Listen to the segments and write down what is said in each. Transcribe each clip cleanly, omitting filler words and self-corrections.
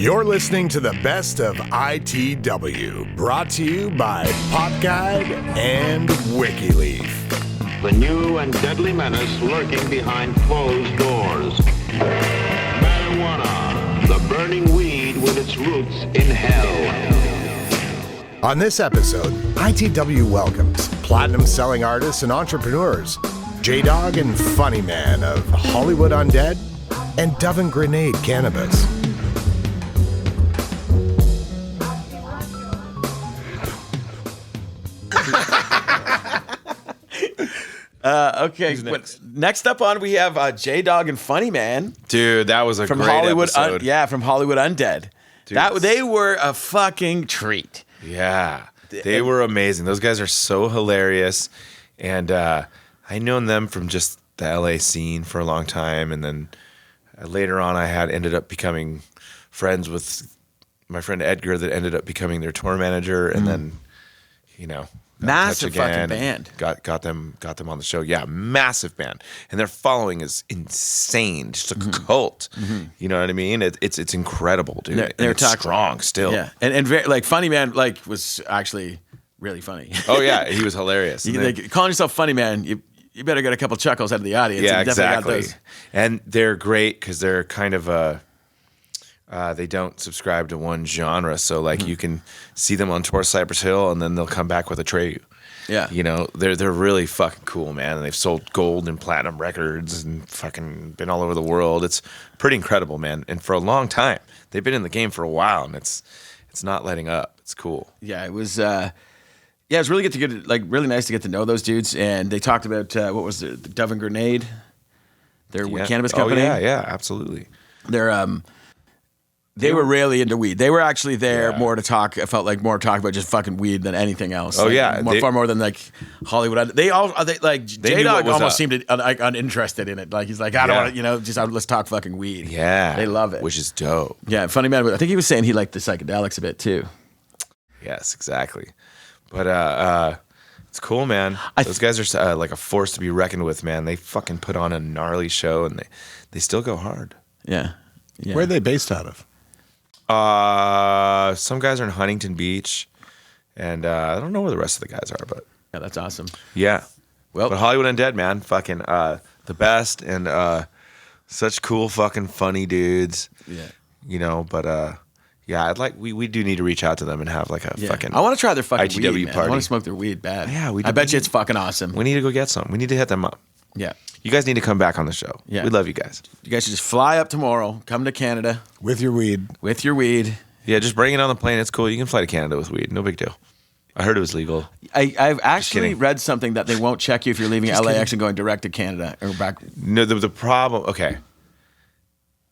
You're listening to the best of ITW, brought to you by Pop Guide and WikiLeaf. The new and deadly menace lurking behind closed doors. Marijuana, the burning weed with its roots in hell. On this episode, ITW welcomes platinum-selling artists and entrepreneurs, J-Dog and Funny Man of Hollywood Undead, and Dove and Grenade Cannabis. Okay. Next up on, we have J-Dog and Funny Man. Dude, that was a from great Hollywood. episode. From Hollywood Undead. Dude, They were a fucking treat. Yeah, they were amazing. Those guys are so hilarious, and I known them from just the LA scene for a long time, and then later on, I ended up becoming friends with my friend Edgar, that ended up becoming their tour manager, and then Massive fucking band. Got them on the show. Yeah, massive band, and their following is insane. Just a cult. Mm-hmm. You know what I mean? It's incredible, dude. They're strong still. Yeah, and very, like Funny Man was actually really funny. Oh yeah, he was hilarious. Calling yourself Funny Man, you better get a couple chuckles out of the audience. Yeah, exactly. And they're great because they're kind of they don't subscribe to one genre, so you can see them on tour Cypress Hill, and then they'll come back with Atreyu. Yeah, they're really fucking cool, man. And they've sold gold and platinum records and fucking been all over the world. It's pretty incredible, man. And for a long time, they've been in the game for a while, and it's not letting up. It's cool. Yeah, it was. It was really really nice to get to know those dudes. And they talked about what was the Dove and Grenade, their cannabis company. Oh yeah, absolutely. They were really into weed. They were actually there more to talk. I felt like more to talk about just fucking weed than anything else. Oh yeah, far more than Hollywood. J-Dog almost seemed uninterested in it. Like he's like, I don't want to, let's talk fucking weed. Yeah, they love it, which is dope. Yeah, Funny Man. I think he was saying he liked the psychedelics a bit too. Yes, exactly. But it's cool, man. Those guys are like a force to be reckoned with, man. They fucking put on a gnarly show, and they still go hard. Yeah. Where are they based out of? Some guys are in Huntington Beach, and I don't know where the rest of the guys are, but yeah, that's awesome. Yeah, but Hollywood Undead, man, fucking the best, and such cool fucking funny dudes. Yeah, but yeah, we do need to reach out to them and have like a fucking. I want to try their fucking ITW weed, man. party. I want to smoke their weed bad. Yeah, I bet you it's fucking awesome. We need to go get some. We need to hit them up. Yeah. You guys need to come back on the show. Yeah. We love you guys. You guys should just fly up tomorrow, come to Canada. With your weed. Yeah, just bring it on the plane. It's cool. You can fly to Canada with weed. No big deal. I heard it was legal. I've actually read something that they won't check you if you're leaving LAX and going direct to Canada or back. No, the problem, okay.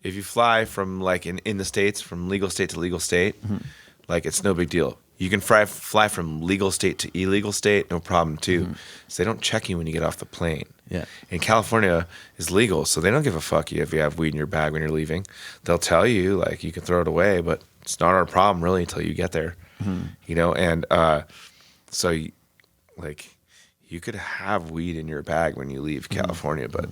If you fly from in the States, from legal state to legal state, it's no big deal. You can fly from legal state to illegal state, no problem too. So they don't check you when you get off the plane. Yeah. And California is legal, so they don't give a fuck if you have weed in your bag when you're leaving. They'll tell you you can throw it away, but it's not our problem really until you get there. And so you could have weed in your bag when you leave California, but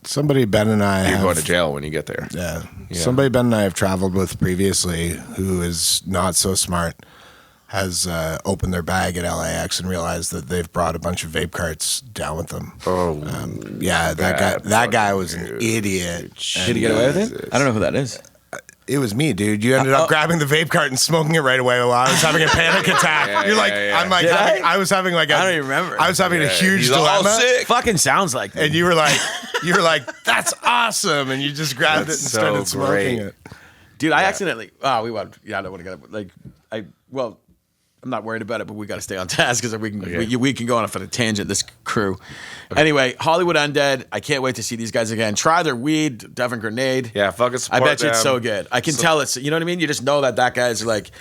somebody Ben and I you're going to jail when you get there. Yeah. Somebody Ben and I have traveled with previously who is not so smart has opened their bag at LAX and realized that they've brought a bunch of vape carts down with them. Oh, that guy was an idiot. Did he get away with it? I don't know who that is. It was me, dude. You ended up grabbing the vape cart and smoking it right away while I was having a panic attack. You're like, I'm like, I was having I don't even remember. I was having a huge dilemma. Sick. Fucking sounds like me. And you were like, that's awesome. And you just grabbed it and started smoking it. Dude, I accidentally, I don't want to get I'm not worried about it, but we got to stay on task because we can go on a tangent, this crew. Okay. Anyway, Hollywood Undead, I can't wait to see these guys again. Try their weed, Dove and Grenade. Yeah, fucking support I bet you them. it's so good. I can tell it's, you know what I mean? You just know that guy's like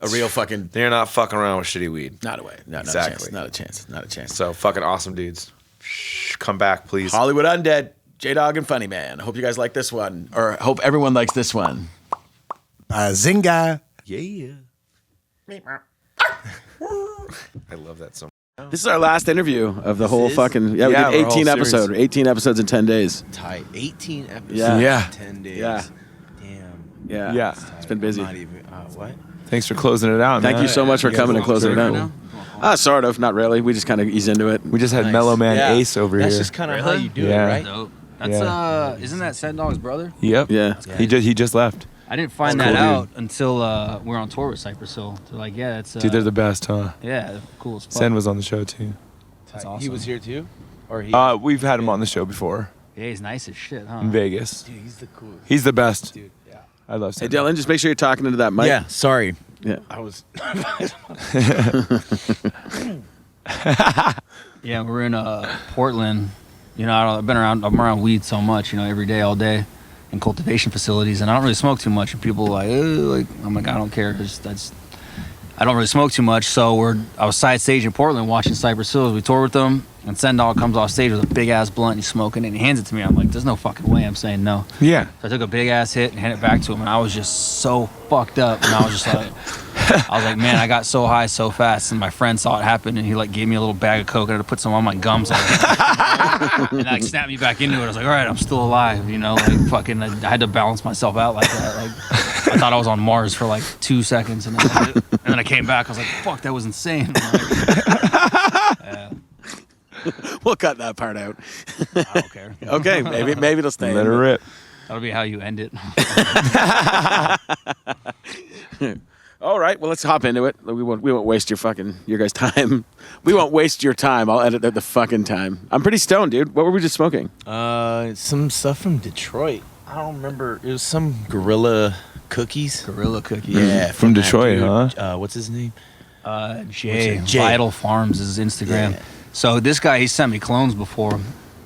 a real fucking... They're not fucking around with shitty weed. Not a way. Exactly. Not a chance. So fucking awesome dudes. Come back, please. Hollywood Undead, J-Dog and Funny Man. I hope you guys like this one, or hope everyone likes this one. Zinga. Yeah. I love that so much. This is our last interview of the whole fucking... we did 18 episodes. 18 episodes in 10 days. Tight. 18 episodes in 10 days. Yeah. Damn. Yeah. It's been busy. Not even. What? Thanks for closing it out, Thank man. you so much for coming and closing it out. Sort of, not really. We just kind of ease into it. We just had Mellow Man Ace over That's here. just kind of how Really? you do Yeah. it, right? Dope. That's isn't that Sad Dog's brother? Yep. Yeah. He just left. I didn't find That's that cool, out until we were on tour with Cypress Hill. They're like, yeah, it's Dude, they're the best, huh? yeah, cool as fuck. Sen was on the show too. That's He awesome. was here too, or he? We've had him on the show before Yeah, he's nice as shit, huh? in Vegas. Dude, he's the coolest. He's the best. Dude, yeah. I love Hey, Sen. Dylan, just make sure you're talking into that mic. Yeah. Sorry. Yeah. I was. Yeah, we're in Portland. You know, I'm around weed so much, you know, every day, all day, in cultivation facilities, and I don't really smoke too much. And people are like, I'm like, I don't care, I don't really smoke too much. So I was side stage in Portland watching Cypress Hill. We toured with them, and Sen Dog comes off stage with a big ass blunt. And he's smoking it, and he hands it to me. I'm like, there's no fucking way I'm saying no. Yeah. So I took a big ass hit and handed it back to him, and I was just so fucked up, and I was just like. I was like, man, I got so high so fast, and my friend saw it happen, and he like gave me a little bag of coke, and I had to put some on my gums, and like snapped me back into it. I was like, all right, I'm still alive, you know, like fucking. I had to balance myself out like that. Like I thought I was on Mars for like 2 seconds, and then I came back. I was like, fuck, that was insane. Yeah. We'll cut that part out. I don't care. Okay, maybe it'll stay. Let her rip. That'll be how you end it. All right, well, let's hop into it. We won't waste your guys' time. We won't waste your time. I'll edit the fucking time. I'm pretty stoned, dude. What were we just smoking? Some stuff from Detroit. I don't remember. It was some gorilla cookies. Gorilla cookie. Yeah, From that Detroit, dude. huh? What's his name? Jay. Jay. Vital Farms is his Instagram. Yeah. So this guy, he sent me clones before,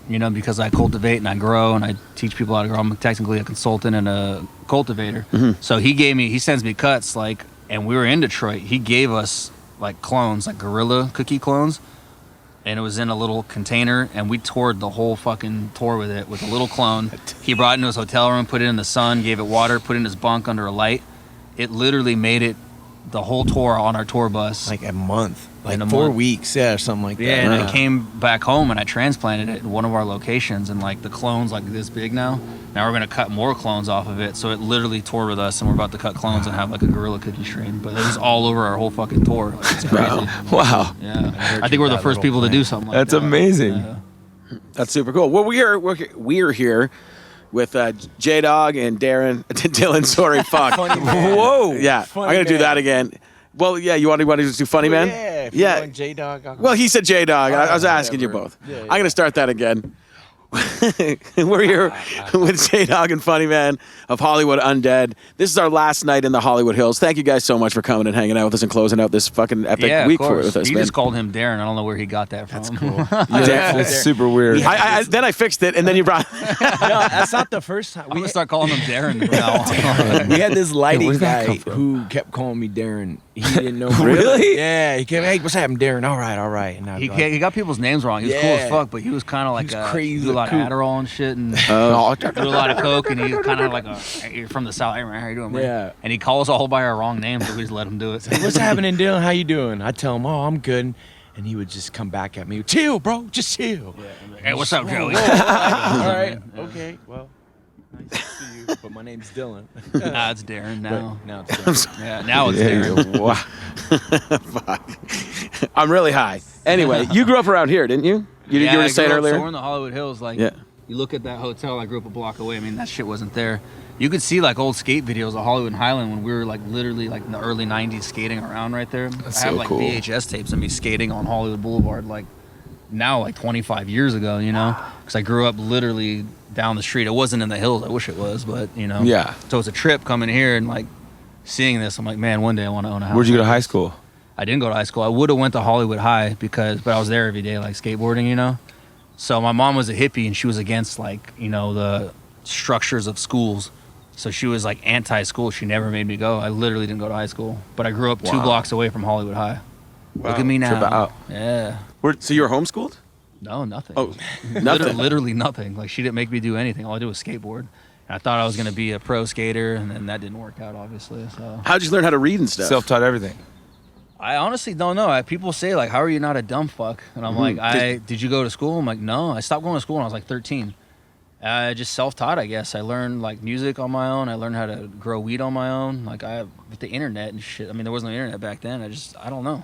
you know, because I cultivate and I grow and I teach people how to grow. I'm technically a consultant and a cultivator. Mm-hmm. So he sends me cuts, like, and we were in Detroit. He gave us like clones, like gorilla cookie clones, and it was in a little container, and we toured the whole fucking tour with it with a little clone. He brought it into his hotel room, put it in the sun, gave it water, put it in his bunk under a light. It literally made it the whole tour on our tour bus. Like a month. Like In a 4 month. weeks. Yeah, or something like that. Yeah, and I came back home and I transplanted it in one of our locations, and like the clone's like this big now. Now we're gonna cut more clones off of it, so it literally toured with us, and we're about to cut clones and have like a gorilla cookie strain. But it was all over our whole fucking tour. Like, it's crazy. Wow. Yeah, I think we're the first people to do something like That's that. amazing. Yeah. That's super cool. Well, we're here with J Dog and Darren, Dylan. Sorry, fuck. Whoa. Yeah, Funny I'm gonna do man. that again. Well, yeah, you want to just do Funny Man? Yeah. If Yeah. You want J-Dog. Well, he said J Dog. I was asking you whatever. both. Yeah, I'm gonna start that again. We're here with J Dog and Funny Man of Hollywood Undead. This is our last night in the Hollywood Hills. Thank you guys so much for coming and hanging out with us and closing out this fucking epic Yeah, week of course. with us, He man. just called him Darren. I don't know where he got that from. That's cool. It's super weird. Then I fixed it, and then you brought. No, that's not the first time. I'm gonna start calling him Darren from now on. We had this lighting where'd that guy come from? who kept calling me Darren. He didn't know. Really? Yeah. He kept, hey, what's happening, Darren? All right. And I was like, He got people's names wrong. He was cool as fuck, but he was kind of like was crazy he do a lot cool. of Adderall and shit, and do Oh, a lot of coke, and he kind of like you're from the South. Hey, man, how you doing, man? Yeah. And he calls all by our wrong names, so we just let him do it. what's happening, Dylan? How you doing? I tell him, oh, I'm good. And he would just come back at me, chill, bro, just chill. Hey, what's up, Joey? All right. Okay. Well, nice to see you. But my name's Dylan. Nah, it's Darren now. Now it's Dylan. Yeah, now it's Darren. wow. Fuck. I'm really high. Anyway, you grew up around here, didn't you? You were I just saying grew up- earlier. So we're in the Hollywood Hills. Like, Yeah. you look at that hotel. I grew up a block away. I mean, that shit wasn't there. You could see like old skate videos of Hollywood and Highland when we were like literally like in the early '90s skating around right there. That's I have so like cool. VHS tapes of me skating on Hollywood Boulevard like now like 25 years ago. You know, because I grew up literally down the street. It wasn't in the hills. I wish it was, but you know. Yeah. So it's a trip coming here and like seeing this. I'm like, man, one day I want to own a house. Where'd you go to like high this. school? I didn't go to high school. I would have went to Hollywood High but I was there every day, like skateboarding, you know. So my mom was a hippie, and she was against like, you know, the structures of schools. So she was like anti-school. She never made me go. I literally didn't go to high school, but I grew up 2 blocks away from Hollywood High. Look at me now. Trip out. Yeah. So you were homeschooled? No, nothing. Oh, nothing. Literally nothing. Like she didn't make me do anything. All I did was skateboard. And I thought I was gonna be a pro skater, and then that didn't work out, obviously. So How'd you learn how to read and stuff? Self-taught everything. I honestly don't know. People say like, "How are you not a dumb fuck?" And I'm like, "Did you go to school?" I'm like, "No, I stopped going to school when I was like 13." Just self-taught, I guess. I learned like music on my own. I learned how to grow weed on my own. Like with the internet and shit. I mean, there wasn't no internet back then. I don't know.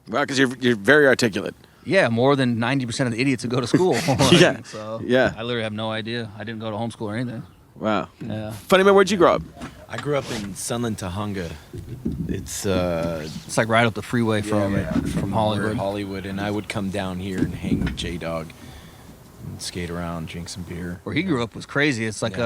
Well, because you're very articulate. Yeah, more than 90% of the idiots who go to school. Yeah. So Yeah. I literally have no idea. I didn't go to homeschool or anything. Wow. Yeah. Funny man, where'd you grow up? I grew up in Sunland, Tahunga. It's It's like right up the freeway from Hollywood. Hollywood, and I would come down here and hang with J-Dog and skate around, drink some beer. Where he grew up was crazy. It's like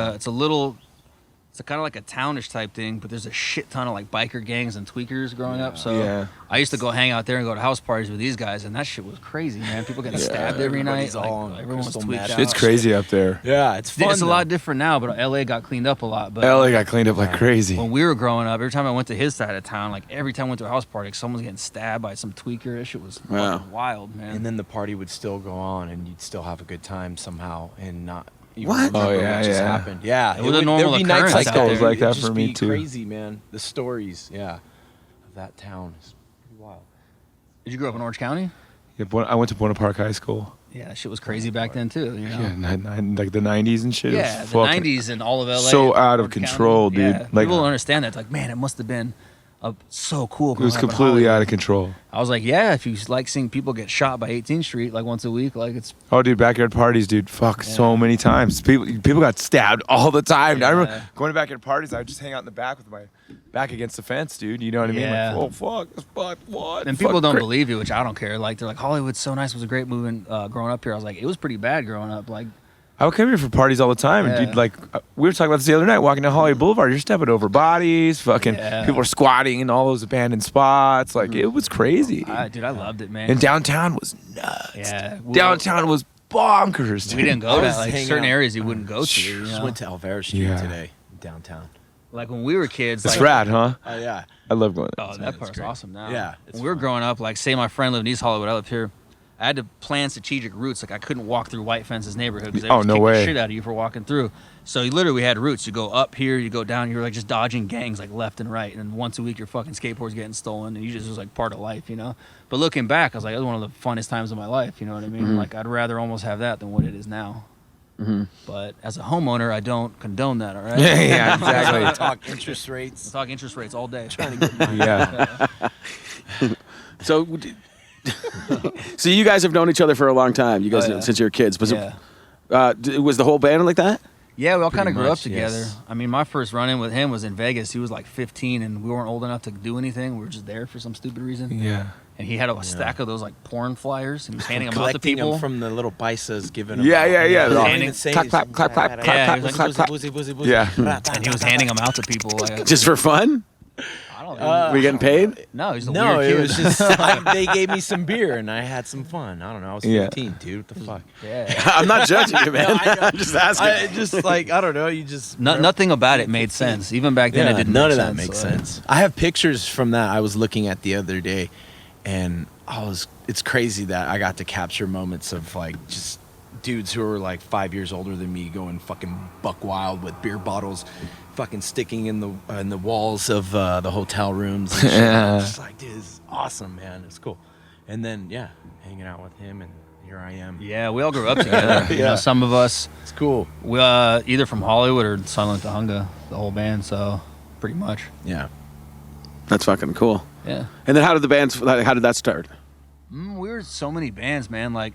it's kind of like a townish type thing, but there's a shit ton of like biker gangs and tweakers growing up. So I used to go hang out there and go to house parties with these guys, and that shit was crazy, man. People getting stabbed every night. Like, everyone was tweaked out. It's crazy up there. Yeah, it's fun. It's a lot different now, but LA got cleaned up a lot. But LA got cleaned up like crazy. when we were growing up, every time I went to his side of town, like every time I went to a house party, someone was getting stabbed by some tweaker. That shit was fucking wild, man. And then the party would still go on, and you'd still have a good time somehow, and not. What? Oh yeah, just yeah. happened. Yeah, It was a normal there'd be nights occurrence like out that. there. It was like that It'd just for me be too. Crazy, man. The stories, of that town is pretty wild. Did you grow up in Orange County? Yeah, I went to Buena Park High School. Yeah, that shit was crazy back then too. You know? Yeah, like the 90s and shit. It Yeah, was the fucking- 90s and all of LA. So out of Orange control, County. dude. Yeah. Like- People don't understand that. It's like, man, it must have been so cool. It was growing up in completely Hollywood. out of control. I was like, yeah, if you like seeing people get shot by 18th Street like once a week, like it's Oh, dude, backyard parties, dude. Fuck, so many times. People got stabbed all the time. I remember going to backyard parties. I would just hang out in the back with my back against the fence, dude. You know what I mean? Yeah. Like, oh, fuck, what? and people don't believe you, which I don't care. Like they're like, Hollywood's so nice. It was a great movement growing up here. I was like, it was pretty bad growing up. Like I would come here for parties all the time, and Yeah. dude, like we were talking about this the other night. Walking down Hollywood Boulevard, you're stepping over bodies. Fucking people are squatting in all those abandoned spots. Like it was crazy. dude, I loved it, man. And downtown was nuts. Yeah, Downtown was bonkers. Dude. we didn't go to was like hanging certain out. areas you wouldn't go to. You Just know? went to Alvera Street Yeah. today, downtown. Like when we were kids. It's like, rad, huh? Oh yeah. I love going there. Oh, that part's awesome now. Yeah, it's When we were growing up, like, say my friend lived in East Hollywood, I lived here. I had to plan strategic routes. Like, I couldn't walk through White Fence's neighborhood because they Oh, would no kick way. the shit out of you for walking through. So, literally, we had routes. You go up here, you go down. You were, like, just dodging gangs, like, left and right. And once a week, your fucking skateboard's getting stolen. And you just, it was, like, part of life, you know? But looking back, I was like, it was one of the funnest times of my life. You know what I mean? Like, I'd rather almost have that than what it is now. But as a homeowner, I don't condone that, all right? Yeah, exactly. Talk interest rates. Talk interest rates all day. Yeah. So, so you guys have known each other for a long time. You guys Oh, yeah. since you were kids. Was Yeah. was the whole band like that? Yeah, we all kind of grew up much, together. yes. I mean, my first run-in with him was in Vegas. He was like 15, and we weren't old enough to do anything. We were just there for some stupid reason. Yeah. And he had a stack of those like porn flyers, and he was handing them out to Collecting people. them from the little baisas, giving them. Yeah, out. yeah, yeah. They don't Handing- even say clap, it. clap, clap, clap, clap, Yeah, clap, he was clap, like, clap. Boozy, boozy, boozy. Yeah. And he was handing them out to people. Like, Just for fun? I don't know. Were you getting paid? No, he's a No, weird it kid. was just they gave me some beer and I had some fun. I don't know. I was Yeah. 15, dude. What the fuck? yeah. I'm not judging you, man. I'm just asking. I just like I don't know. You just Nothing about it made sense. Even back then, it didn't. None make of that sense, makes so. sense. I have pictures from that I was looking at the other day, and it's crazy that I got to capture moments of like just dudes who are like 5 years older than me going fucking buck wild with beer bottles, fucking sticking in the walls of the hotel rooms. And shit. Yeah. I'm just like, dude, this is awesome, man. It's cool. And then hanging out with him, and here I am. Yeah, we all grew up together. You know, some of us It's cool. we either from Hollywood or Sunland Tahunga, the whole band. So pretty much. Yeah. That's fucking cool. Yeah. And then how did that start? We were so many bands, man. Like,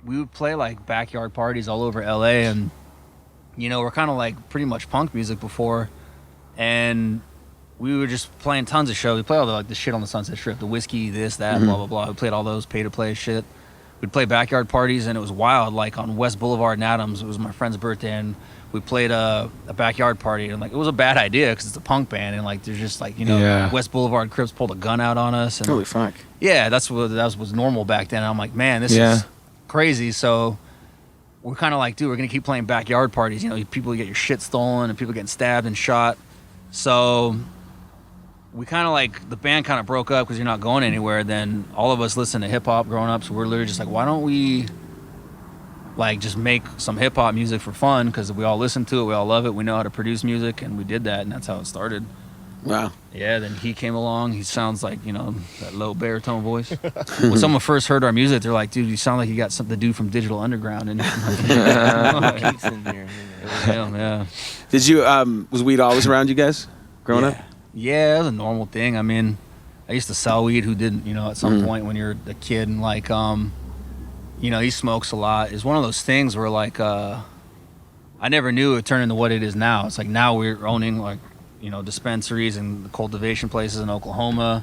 we would play like backyard parties all over LA, and you know, we're kind of like pretty much punk music before, and we were just playing tons of shows. We played all the shit on the Sunset Strip, the whiskey, this, that, blah blah blah. We played all those pay to play shit. We'd play backyard parties, and it was wild. Like on West Boulevard in Adams, it was my friend's birthday, and we played a backyard party, and like it was a bad idea because it's a punk band, and like there's just like, you know, Yeah. West Boulevard Crips pulled a gun out on us, and Holy fuck. yeah, that was normal back then. And I'm like, man, this Yeah. is crazy. So we're kind of like, dude, we're gonna keep playing backyard parties. You know, people get your shit stolen and people getting stabbed and shot. So we kind of like, the band kind of broke up because you're not going anywhere. Then all of us listen to hip hop growing up, so we're literally just like, why don't we like just make some hip hop music for fun? Because we all listen to it, we all love it, we know how to produce music, and we did that, and that's how it started. Wow. Yeah, then he came along. He sounds like, that low baritone voice. When someone first heard our music, they're like, dude, you sound like you got the dude from Digital Underground. And Pete's in there. yeah. Did you, was weed always around you guys growing up? Yeah, it was a normal thing. I mean, I used to sell weed. Who didn't, at some point when you're a kid, and like, he smokes a lot. It's one of those things where like, I never knew it would turn into what it is now. It's like now we're owning like, dispensaries and cultivation places in Oklahoma.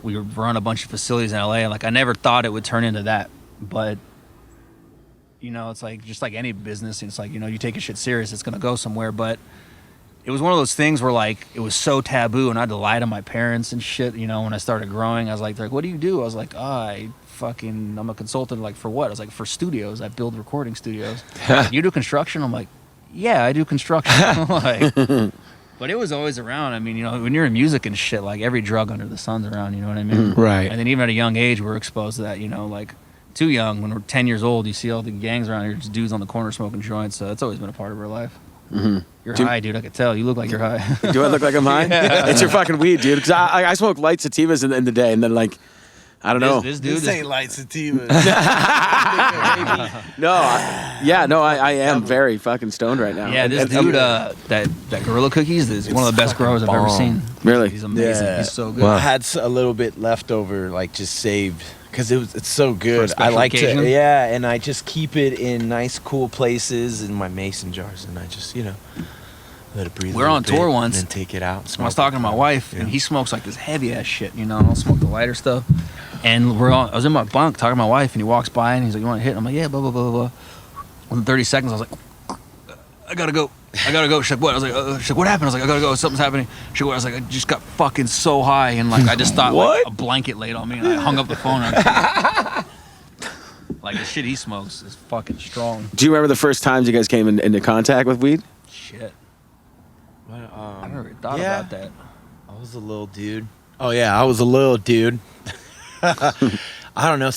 We run a bunch of facilities in LA. Like I never thought it would turn into that, but it's like just like any business. It's like you take a shit serious, it's gonna go somewhere. But it was one of those things where like it was so taboo, and I had to lie to my parents and shit. When I started growing, I was like, "What do you do?" I was like, I'm a consultant. Like for what? I was like, for studios. I build recording studios. You do construction? I'm like, yeah, I do construction. Like. But it was always around. I mean, when you're in music and shit, like every drug under the sun's around, you know what I mean? Right. And then even at a young age, we're exposed to that, like too young. When we're 10 years old, you see all the gangs around here, just dudes on the corner smoking joints. So that's always been a part of our life. You're high, dude. I could tell. You look like you're high. Do I look like I'm high? Yeah. It's your fucking weed, dude. Because I smoke light sativas in the day, and then like, I don't know. This ain't light sativa. I am very fucking stoned right now. Yeah, this dude, that Gorilla Cookies is one of the best growers I've ever seen. Really? He's amazing. Yeah. He's so good. I had a little bit left over, like just saved, because it's so good. I special like occasion? to, and I just keep it in nice, cool places in my mason jars, and I just, let it breathe. We're on tour once, and then take it out. I was talking to my wife, and he smokes like this heavy ass shit. I don't smoke the lighter stuff. And I was in my bunk talking to my wife, and he walks by, and he's like, "You want to hit?" And I'm like, "Yeah." Blah blah blah blah. Within 30 seconds, I was like, "I gotta go." She's like, "What?" I was like, she's like, "What happened?" I was like, "I gotta go. Something's happening." She's like, I was like, "I just got fucking so high, and like I just thought like, a blanket laid on me, and I hung up the phone." Like the shit he smokes is fucking strong. Do you remember the first times you guys came into contact with weed? Shit. Well, I never thought about that. I was a little dude. Oh yeah, I was a little dude. I don't know,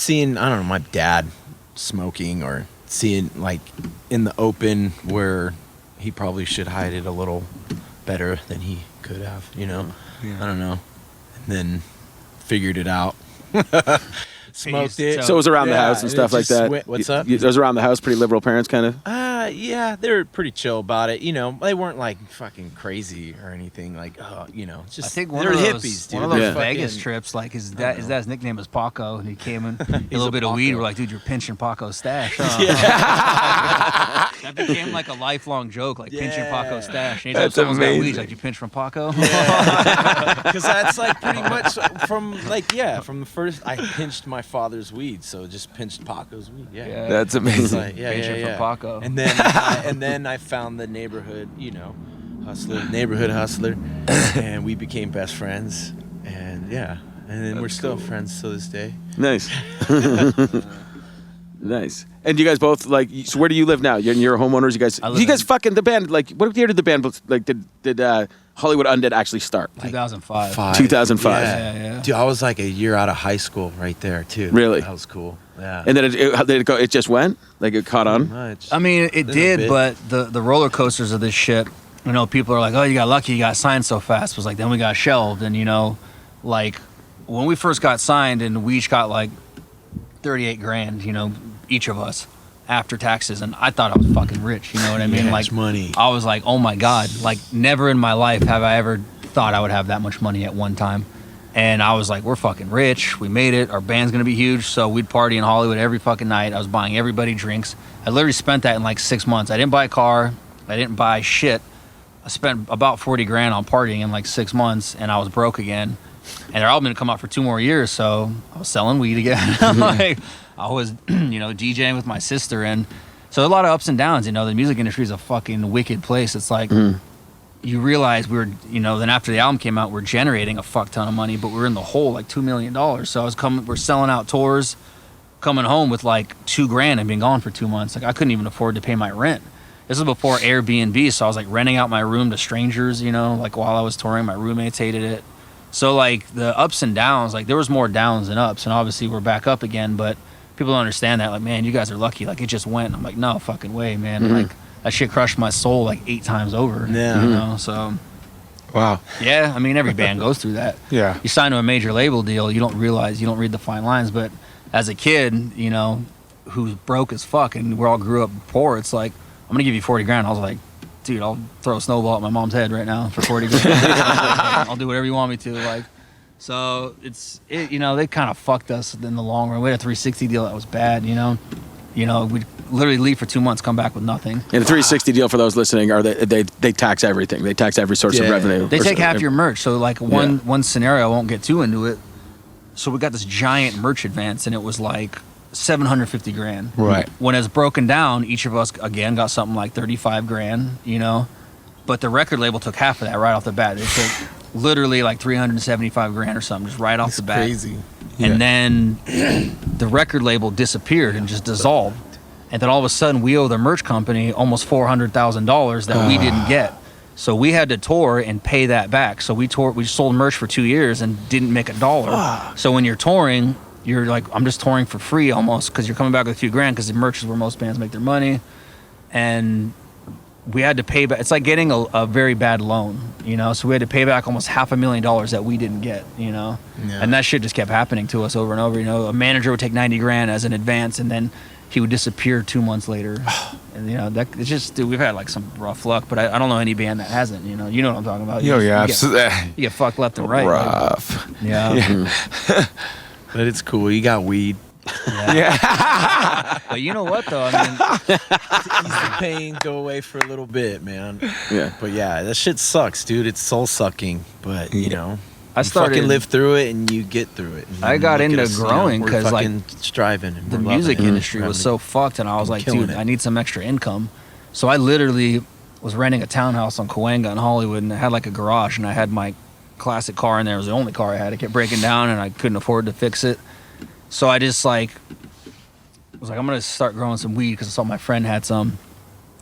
my dad smoking or seeing like in the open where he probably should hide it a little better than he could have, Yeah. I don't know. And then figured it out. Smoked it. So it was around the house and stuff like that. What's up? It was around the house, pretty liberal parents kind of? Yeah, they were pretty chill about it. They weren't like fucking crazy or anything. Like, just I think they're hippies, dude. One of those Yeah. Vegas trips, like his dad's nickname is Paco, and he came in a little bit of weed. We're like, dude, you're pinching Paco's stash. That became like a lifelong joke, like pinching Paco's stash. Anytime someone's got weed, like, you pinch from Paco? Because that's like pretty much from the first, I pinched my father's weed, so just pinched Paco's weed. Yeah. That's amazing. Like, Pinching from Paco. And then I found the neighborhood hustler, and we became best friends, and then we're still friends to this day. Nice. Nice. And you guys both so where do you live now? You're homeowners. You guys fucking the band. Like, what year did the band did Hollywood Undead actually start? 2005. 2005. Yeah. Dude, I was like a year out of high school right there too. Really? That was cool. Yeah. And then how did it go? It just went? Like it caught on? Much. I mean, it did, but the roller coasters of this shit, people are like, "Oh, you got lucky, you got signed so fast." It was like, then we got shelved, and like when we first got signed, and we each got like 38 grand, each of us after taxes, and I thought I was fucking rich, you know what I mean? Yeah, like money. I was like, oh my God, like never in my life have I ever thought I would have that much money at one time. And I was like, we're fucking rich. We made it. Our band's going to be huge. So we'd party in Hollywood every fucking night. I was buying everybody drinks. I literally spent that in like 6 months. I didn't buy a car. I didn't buy shit. I spent about 40 grand on partying in like 6 months, and I was broke again. And their album didn't come out for 2 more years, so I was selling weed again. Like, I was, DJing with my sister. And so a lot of ups and downs. The music industry is a fucking wicked place. It's like... You realize we were, then after the album came out, we're generating a fuck ton of money, but we're in the hole like $2 million. So we're selling out tours, coming home with like $2 grand and being gone for 2 months. Like I couldn't even afford to pay my rent. This was before Airbnb, so I was like renting out my room to strangers, like while I was touring. My roommates hated it. So like the ups and downs, like there was more downs than ups, and obviously we're back up again, but people don't understand that. Like, man, you guys are lucky. Like it just went. I'm like, no fucking way, man. Like, that shit crushed my soul like 8 times over. Yeah. So Wow. Yeah, I mean, every band goes through that. Yeah. You sign to a major label deal, you don't realize, you don't read the fine lines. But as a kid, you know, who's broke as fuck, and we all grew up poor, it's like, I'm going to give you 40 grand. I was like, dude, I'll throw a snowball at my mom's head right now for 40 grand. I'll do whatever you want me to. Like, so you know, they kind of fucked us in the long run. We had a 360 deal that was bad, you know. You know, we'd literally leave for 2 months, come back with nothing. And a 360 deal, for those listening, are they tax everything. They tax every source of revenue. They take half your merch. So like one scenario, I won't get too into it. So we got this giant merch advance, and it was like 750 grand. Right. When it's broken down, each of us again got something like 35 grand, you know. But the record label took half of that right off the bat. They took literally like 375 grand or something just right off the bat. Crazy. And then the record label disappeared and just dissolved. And then all of a sudden, we owe the merch company almost $400,000 that we didn't get. So we had to tour and pay that back. So we sold merch for 2 years and didn't make $1. So when you're touring, you're like, I'm just touring for free almost, because you're coming back with a few grand, because the merch is where most bands make their money. And we had to pay back. It's like getting a very bad loan, you know? So we had to pay back almost $500,000 that we didn't get, you know? Yeah. And that shit just kept happening to us over and over, you know? A manager would take 90 grand as an advance, and then he would disappear 2 months later. And, you know, it's just, dude, we've had like some rough luck, but I don't know any band that hasn't, you know? You know what I'm talking about. You get fucked left and right. Rough. Like, yeah. But it's cool. You got weed. Yeah. But you know what, though? I mean, Ease the pain, go away for a little bit, man. Yeah. But yeah, that shit sucks, dude. It's soul sucking. But you know, I you fucking live through it, and you get through it. And I got look at into us, growing we're because like fucking striving. And the we're music loving it. industry was so fucked, and I was like, killing dude, it. I need some extra income. So I literally was renting a townhouse on Cahuenga in Hollywood, and I had like a garage, and I had my classic car in there. It was the only car I had. It kept breaking down, and I couldn't afford to fix it. So I just like was like, I'm gonna start growing some weed, because I saw my friend had some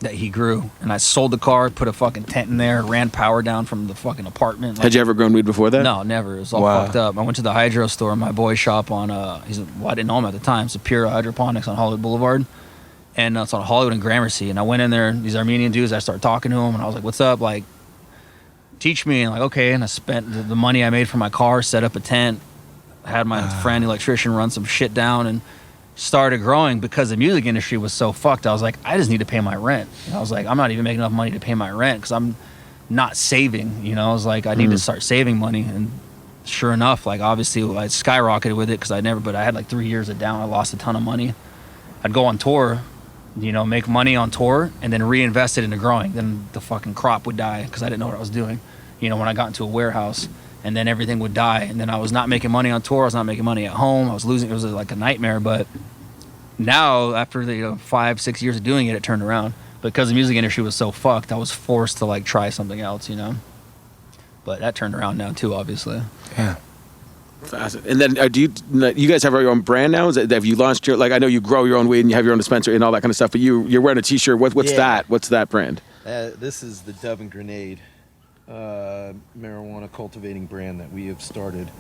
that he grew, and I sold the car, put a fucking tent in there, ran power down from the fucking apartment. Like, Had you ever grown weed before that? No, never. It was all fucked up. I went to the hydro store, my boy's shop on I didn't know him at the time. It's Pure Hydroponics on Hollywood Boulevard, and it's on Hollywood and Gramercy. And I went in there, these Armenian dudes, I started talking to them, and I was like, what's up? Like, teach me. And like, okay. And I spent the money I made from my car, set up a tent, had my friend electrician run some shit down, and started growing. Because the music industry was so fucked, I was like, I just need to pay my rent. And I was like, I'm not even making enough money to pay my rent, because I'm not saving, you know? I was like, I need to start saving money. And sure enough, like, obviously I skyrocketed with it, because but I had like 3 years of down. I lost a ton of money. I'd go on tour, you know, make money on tour, and then reinvest it into growing. Then the fucking crop would die, because I didn't know what I was doing, you know, when I got into a warehouse. And then everything would die. And then I was not making money on tour. I was not making money at home. I was losing. It was like a nightmare. But now, after the 5-6 years of doing it, it turned around. Because the music industry was so fucked, I was forced to like try something else, you know. But that turned around now too, obviously. Yeah. And then do you guys have your own brand now? Have you launched your, like, I know you grow your own weed and you have your own dispensary and all that kind of stuff, but you're wearing a t-shirt. What's that? What's that brand? This is the Dove and Grenade marijuana cultivating brand that we have started.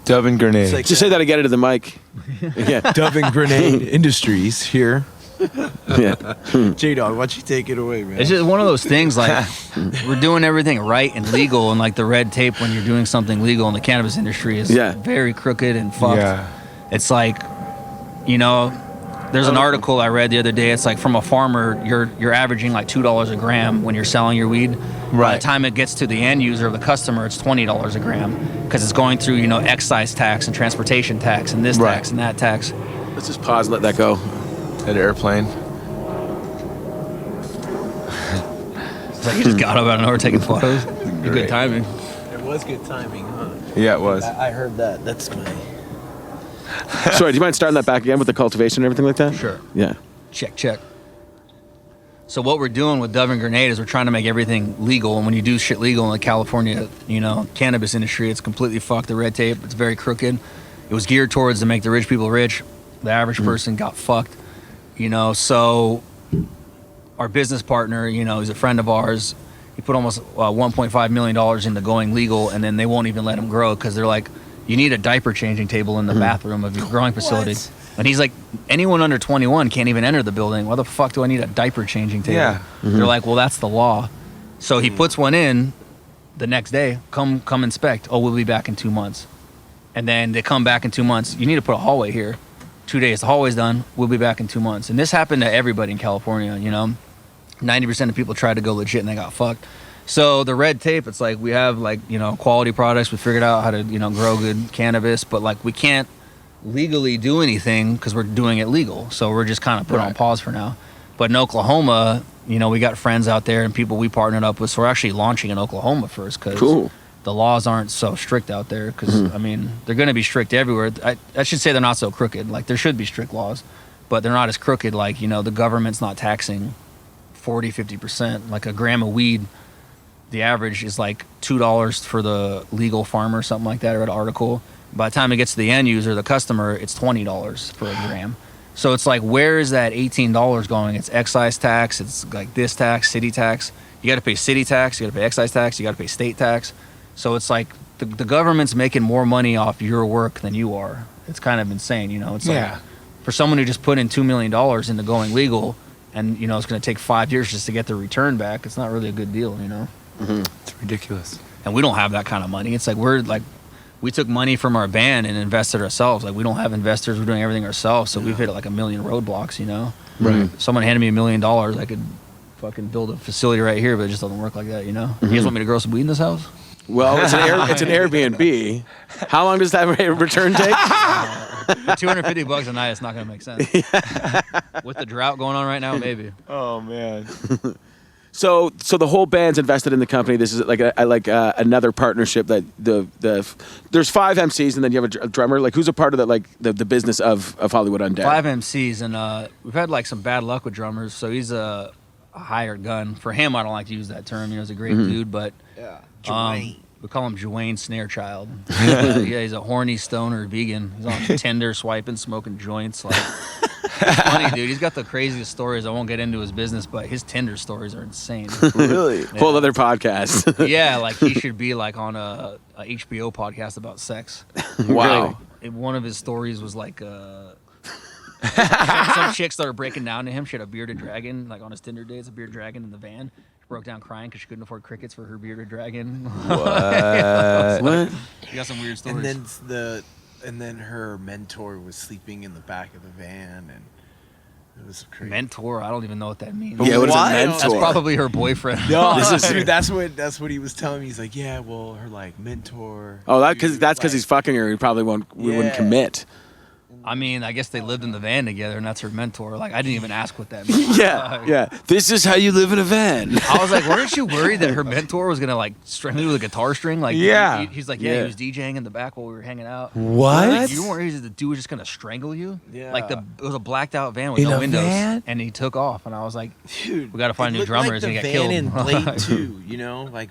Dove and Grenade. Like Just say that again into the mic. Yeah. Dove and Grenade Industries here. Yeah. J-Dog, why don't you take it away, man? It's just one of those things, like, we're doing everything right and legal, and like the red tape when you're doing something legal in the cannabis industry is very crooked and fucked. Yeah. It's like, you know, there's an article I read the other day. It's like, from a farmer, you're averaging like $2 a gram when you're selling your weed. Right. By the time it gets to the end user, the customer, it's $20 a gram, because it's going through, you know, excise tax and transportation tax and this tax and that tax. Let's just pause and let that go. That airplane. It's like you just got up out of nowhere taking photos. Good timing. It was good timing, huh? Yeah, it was. I heard that. That's my... Sorry, do you mind starting that back again with the cultivation and everything like that? Sure. Yeah. Check. So what we're doing with Dove and Grenade is we're trying to make everything legal. And when you do shit legal in the California, you know, cannabis industry, it's completely fucked. The red tape, it's very crooked. It was geared towards to make the rich people rich. The average person got fucked, you know. So our business partner, you know, he's a friend of ours. He put almost $1.5 million into going legal, and then they won't even let him grow, because they're like, you need a diaper changing table in the bathroom of your growing facility. What? And he's like, anyone under 21 can't even enter the building. Why the fuck do I need a diaper changing table? Yeah. They're like, well, that's the law. So he puts one in, the next day, come inspect. Oh, we'll be back in 2 months. And then they come back in 2 months. You need to put a hallway here. 2 days, the hallway's done. We'll be back in 2 months. And this happened to everybody in California, 90% of people tried to go legit and they got fucked. So the red tape, it's like we have quality products. We figured out how to, grow good cannabis, but we can't legally do anything because we're doing it legal. So we're just kind of put on pause for now. But in Oklahoma, we got friends out there and people we partnered up with. So we're actually launching in Oklahoma first because the laws aren't so strict out there. Because, they're going to be strict everywhere. I should say they're not so crooked. There should be strict laws, but they're not as crooked. The government's not taxing 40, 50%. Like a gram of weed, the average is $2 for the legal farmer, something like that. I read an article. By the time it gets to the end user, the customer, it's $20 for a gram. So it's where is that $18 going? It's excise tax. It's this tax, city tax. You got to pay city tax. You got to pay excise tax. You got to pay state tax. So it's the government's making more money off your work than you are. It's kind of insane, It's for someone who just put in $2 million into going legal, and it's going to take 5 years just to get the return back. It's not really a good deal, It's ridiculous. And we don't have that kind of money. It's we took money from our band and invested ourselves. We don't have investors. We're doing everything ourselves. So we've hit a million roadblocks, Right. Someone handed me $1 million. I could fucking build a facility right here, but it just doesn't work like that, You guys want me to grow some weed in this house? Well, it's an Airbnb. How long does that return take? $250 a night. It's not going to make sense. With the drought going on right now, maybe. Oh man. So the whole band's invested in the company. This is another partnership that there's 5 MCs and then you have a drummer. Who's a part of the business of Hollywood Undead? 5 MCs and we've had some bad luck with drummers. So he's a hired gun. For him, I don't like to use that term. He's a great dude, but we call him Dwayne Snarechild. He's a horny stoner vegan. He's on Tinder, swiping, smoking joints. It's funny, dude. He's got the craziest stories. I won't get into his business, but his Tinder stories are insane. Really? Yeah. Whole other podcast. Yeah, he should be on a HBO podcast about sex. Wow. Really? One of his stories was some chicks started breaking down to him. She had a bearded dragon, on his Tinder dates, a bearded dragon in the van. Broke down crying because she couldn't afford crickets for her bearded dragon. What? What? You got some weird stories. And then her mentor was sleeping in the back of the van, and it was crazy. Mentor? I don't even know what that means. Yeah, what is a mentor? That's probably her boyfriend. No, dude, that's what he was telling me. He's like, yeah, well, her mentor. Oh, that's because he's fucking her. He probably wouldn't commit. I mean, I guess they lived in the van together, and that's her mentor. I didn't even ask what that means. Yeah. This is how you live in a van. I was like, weren't you worried that her mentor was gonna strangle you with a guitar string? Yeah. He's like, yeah, he was DJing in the back while we were hanging out. What? You weren't worried that the dude was just gonna strangle you? Yeah. It was a blacked out van with In no a windows, van? and he took off, and I was like, Dude, we got to find new drummers and the get van killed. in Blade 2,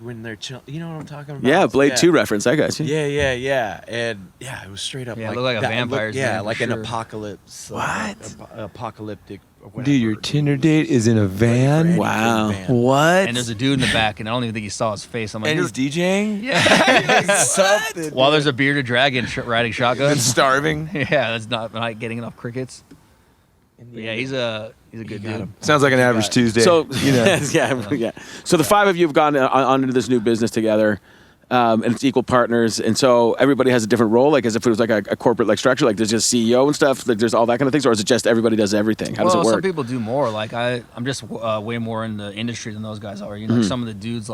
when they're chill. You know what I'm talking about? Yeah, Blade 2 reference. I got you. Yeah. And it was straight up Yeah, it looked like a vampire's van, for an sure. apocalypse. Apocalyptic. Or whatever. Dude, your Tinder date is in a van? Wow. Van. What? And there's a dude in the back, and I don't even think he saw his face. I'm like, And he's DJing? yeah. Something. While there's a bearded dragon riding shotgun. And starving? Yeah, that's not getting enough crickets. But yeah, he's a good dude. Sounds like an average Tuesday. So yeah. So the 5 of you have gone on into this new business together, and it's equal partners. And so everybody has a different role, as if it was a corporate structure. There's just CEO and stuff. There's all that kind of things, or is it just everybody does everything? How does it work? Some people do more. I'm just way more in the industry than those guys are. Some of the dudes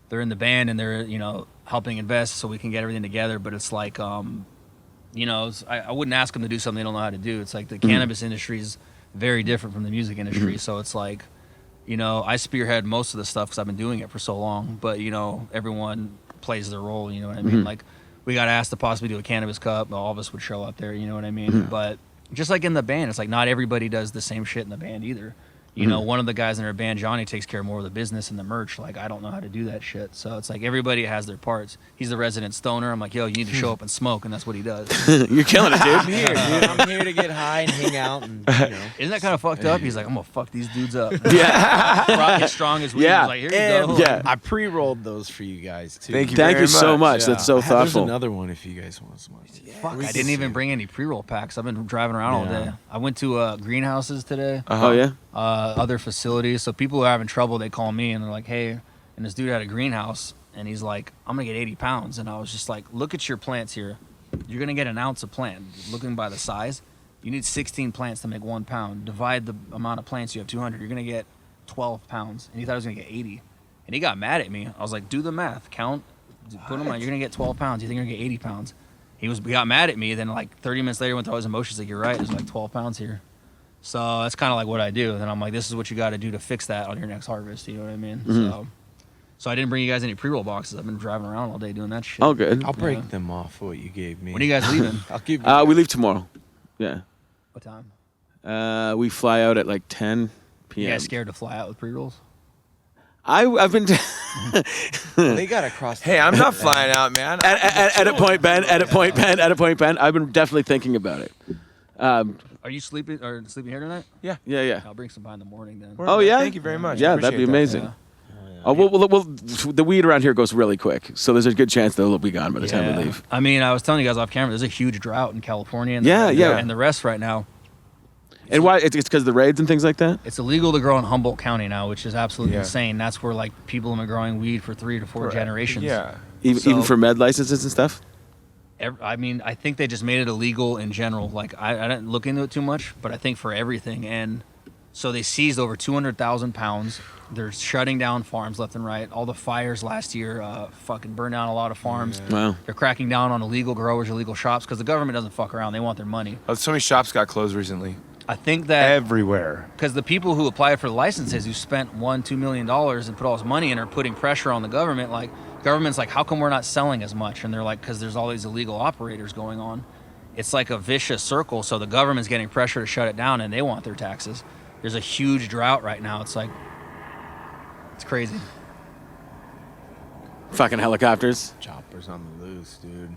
they're in the band and they're helping invest so we can get everything together. But it's I wouldn't ask them to do something they don't know how to do. It's the cannabis industry is very different from the music industry. So it's I spearhead most of the stuff because I've been doing it for so long. But everyone plays their role. You know what I mean? We got asked to possibly do a cannabis cup. All of us would show up there. You know what I mean? But just in the band, it's not everybody does the same shit in the band either. One of the guys in our band, Johnny, takes care more of the business and the merch. I don't know how to do that shit. So it's everybody has their parts. He's the resident stoner. I'm like, yo, you need to show up and smoke, and that's what he does. You're killing it, dude. I'm here to get high and hang out. And, Isn't that kind of fucked up? He's like, I'm going to fuck these dudes up. Yeah. Rock as strong as we. Yeah. He's like, here you go. Yeah. I pre-rolled those for you guys, too. Thank you Thank very you so much. much. Yeah. That's so There's thoughtful. another one if you guys want some. Fuck, I didn't even bring any pre-roll packs. I've been driving around all day. I went to greenhouses today. Oh, yeah? Other facilities. So people who are having trouble, they call me and they're like, hey, and this dude had a greenhouse and he's like, I'm gonna get 80 pounds. And I was just like, look at your plants here. You're gonna get an ounce of plant. Looking by the size, you need 16 plants to make 1 pound. Divide the amount of plants you have, 200. You're gonna get 12 pounds. And he thought I was gonna get 80. And he got mad at me. I was like, do the math, count, put them on. You're gonna get 12 pounds. You think you're gonna get 80 pounds? He got mad at me. Then like 30 minutes later, went through all his emotions. Like, you're right. There's like 12 pounds here. So that's kind of like what I do. And then I'm like, this is what you got to do to fix that on your next harvest. You know what I mean? Mm-hmm. So I didn't bring you guys any pre-roll boxes. I've been driving around all day doing that shit. Oh, good. I'll break them off what you gave me. When are you guys leaving? I'll give We leave tomorrow. Yeah. What time? We fly out at like 10 p.m. You guys scared to fly out with pre-rolls? I've been They got to cross. Hey, I'm not flying out, man. edit point Ben. I've been definitely thinking about it. Are you sleeping here tonight? Yeah. I'll bring some by in the morning then. Oh yeah. Thank you very much. Yeah, that'd be amazing. Yeah. Oh, well, the weed around here goes really quick, so there's a good chance they'll be gone by the time we leave. I mean, I was telling you guys off camera, there's a huge drought in California and Yeah. and the rest right now. And why? It's because of the raids and things like that? It's illegal to grow in Humboldt County now, which is absolutely insane. That's where like people have been growing weed for 3 to 4 generations. Yeah. Even for med licenses and stuff? I mean, I think they just made it illegal in general. Like, I didn't look into it too much, but I think for everything. And so they seized over 200,000 pounds. They're shutting down farms left and right. All the fires last year fucking burned down a lot of farms. Wow. They're cracking down on illegal growers, illegal shops, because the government doesn't fuck around. They want their money. Oh, so many shops got closed recently. I think that Everywhere. because the people who applied for the licenses, who spent $1-2 million and put all this money in, are putting pressure on the government. Like, government's like, how come we're not selling as much? And they're like, because there's all these illegal operators going on. It's like a vicious circle. So the government's getting pressure to shut it down, and they want their taxes. There's a huge drought right now. It's like, it's crazy. Fucking helicopters. Choppers on the loose, dude.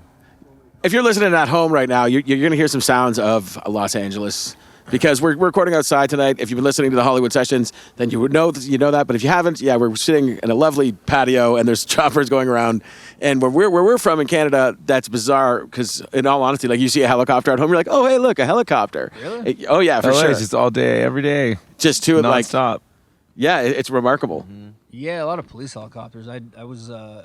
If you're listening at home right now, you're going to hear some sounds of Los Angeles. Because we're recording outside tonight. If you've been listening to the Hollywood sessions, then you would know that. But if you haven't, we're sitting in a lovely patio, and there's choppers going around. And where we're from in Canada, that's bizarre. Because in all honesty, like, you see a helicopter at home, you're like, oh hey, look, a helicopter. Really? Oh yeah, for LA sure. is just all day, every day. Just to it, like, Non-stop. yeah, it's remarkable. Mm-hmm. Yeah, a lot of police helicopters. I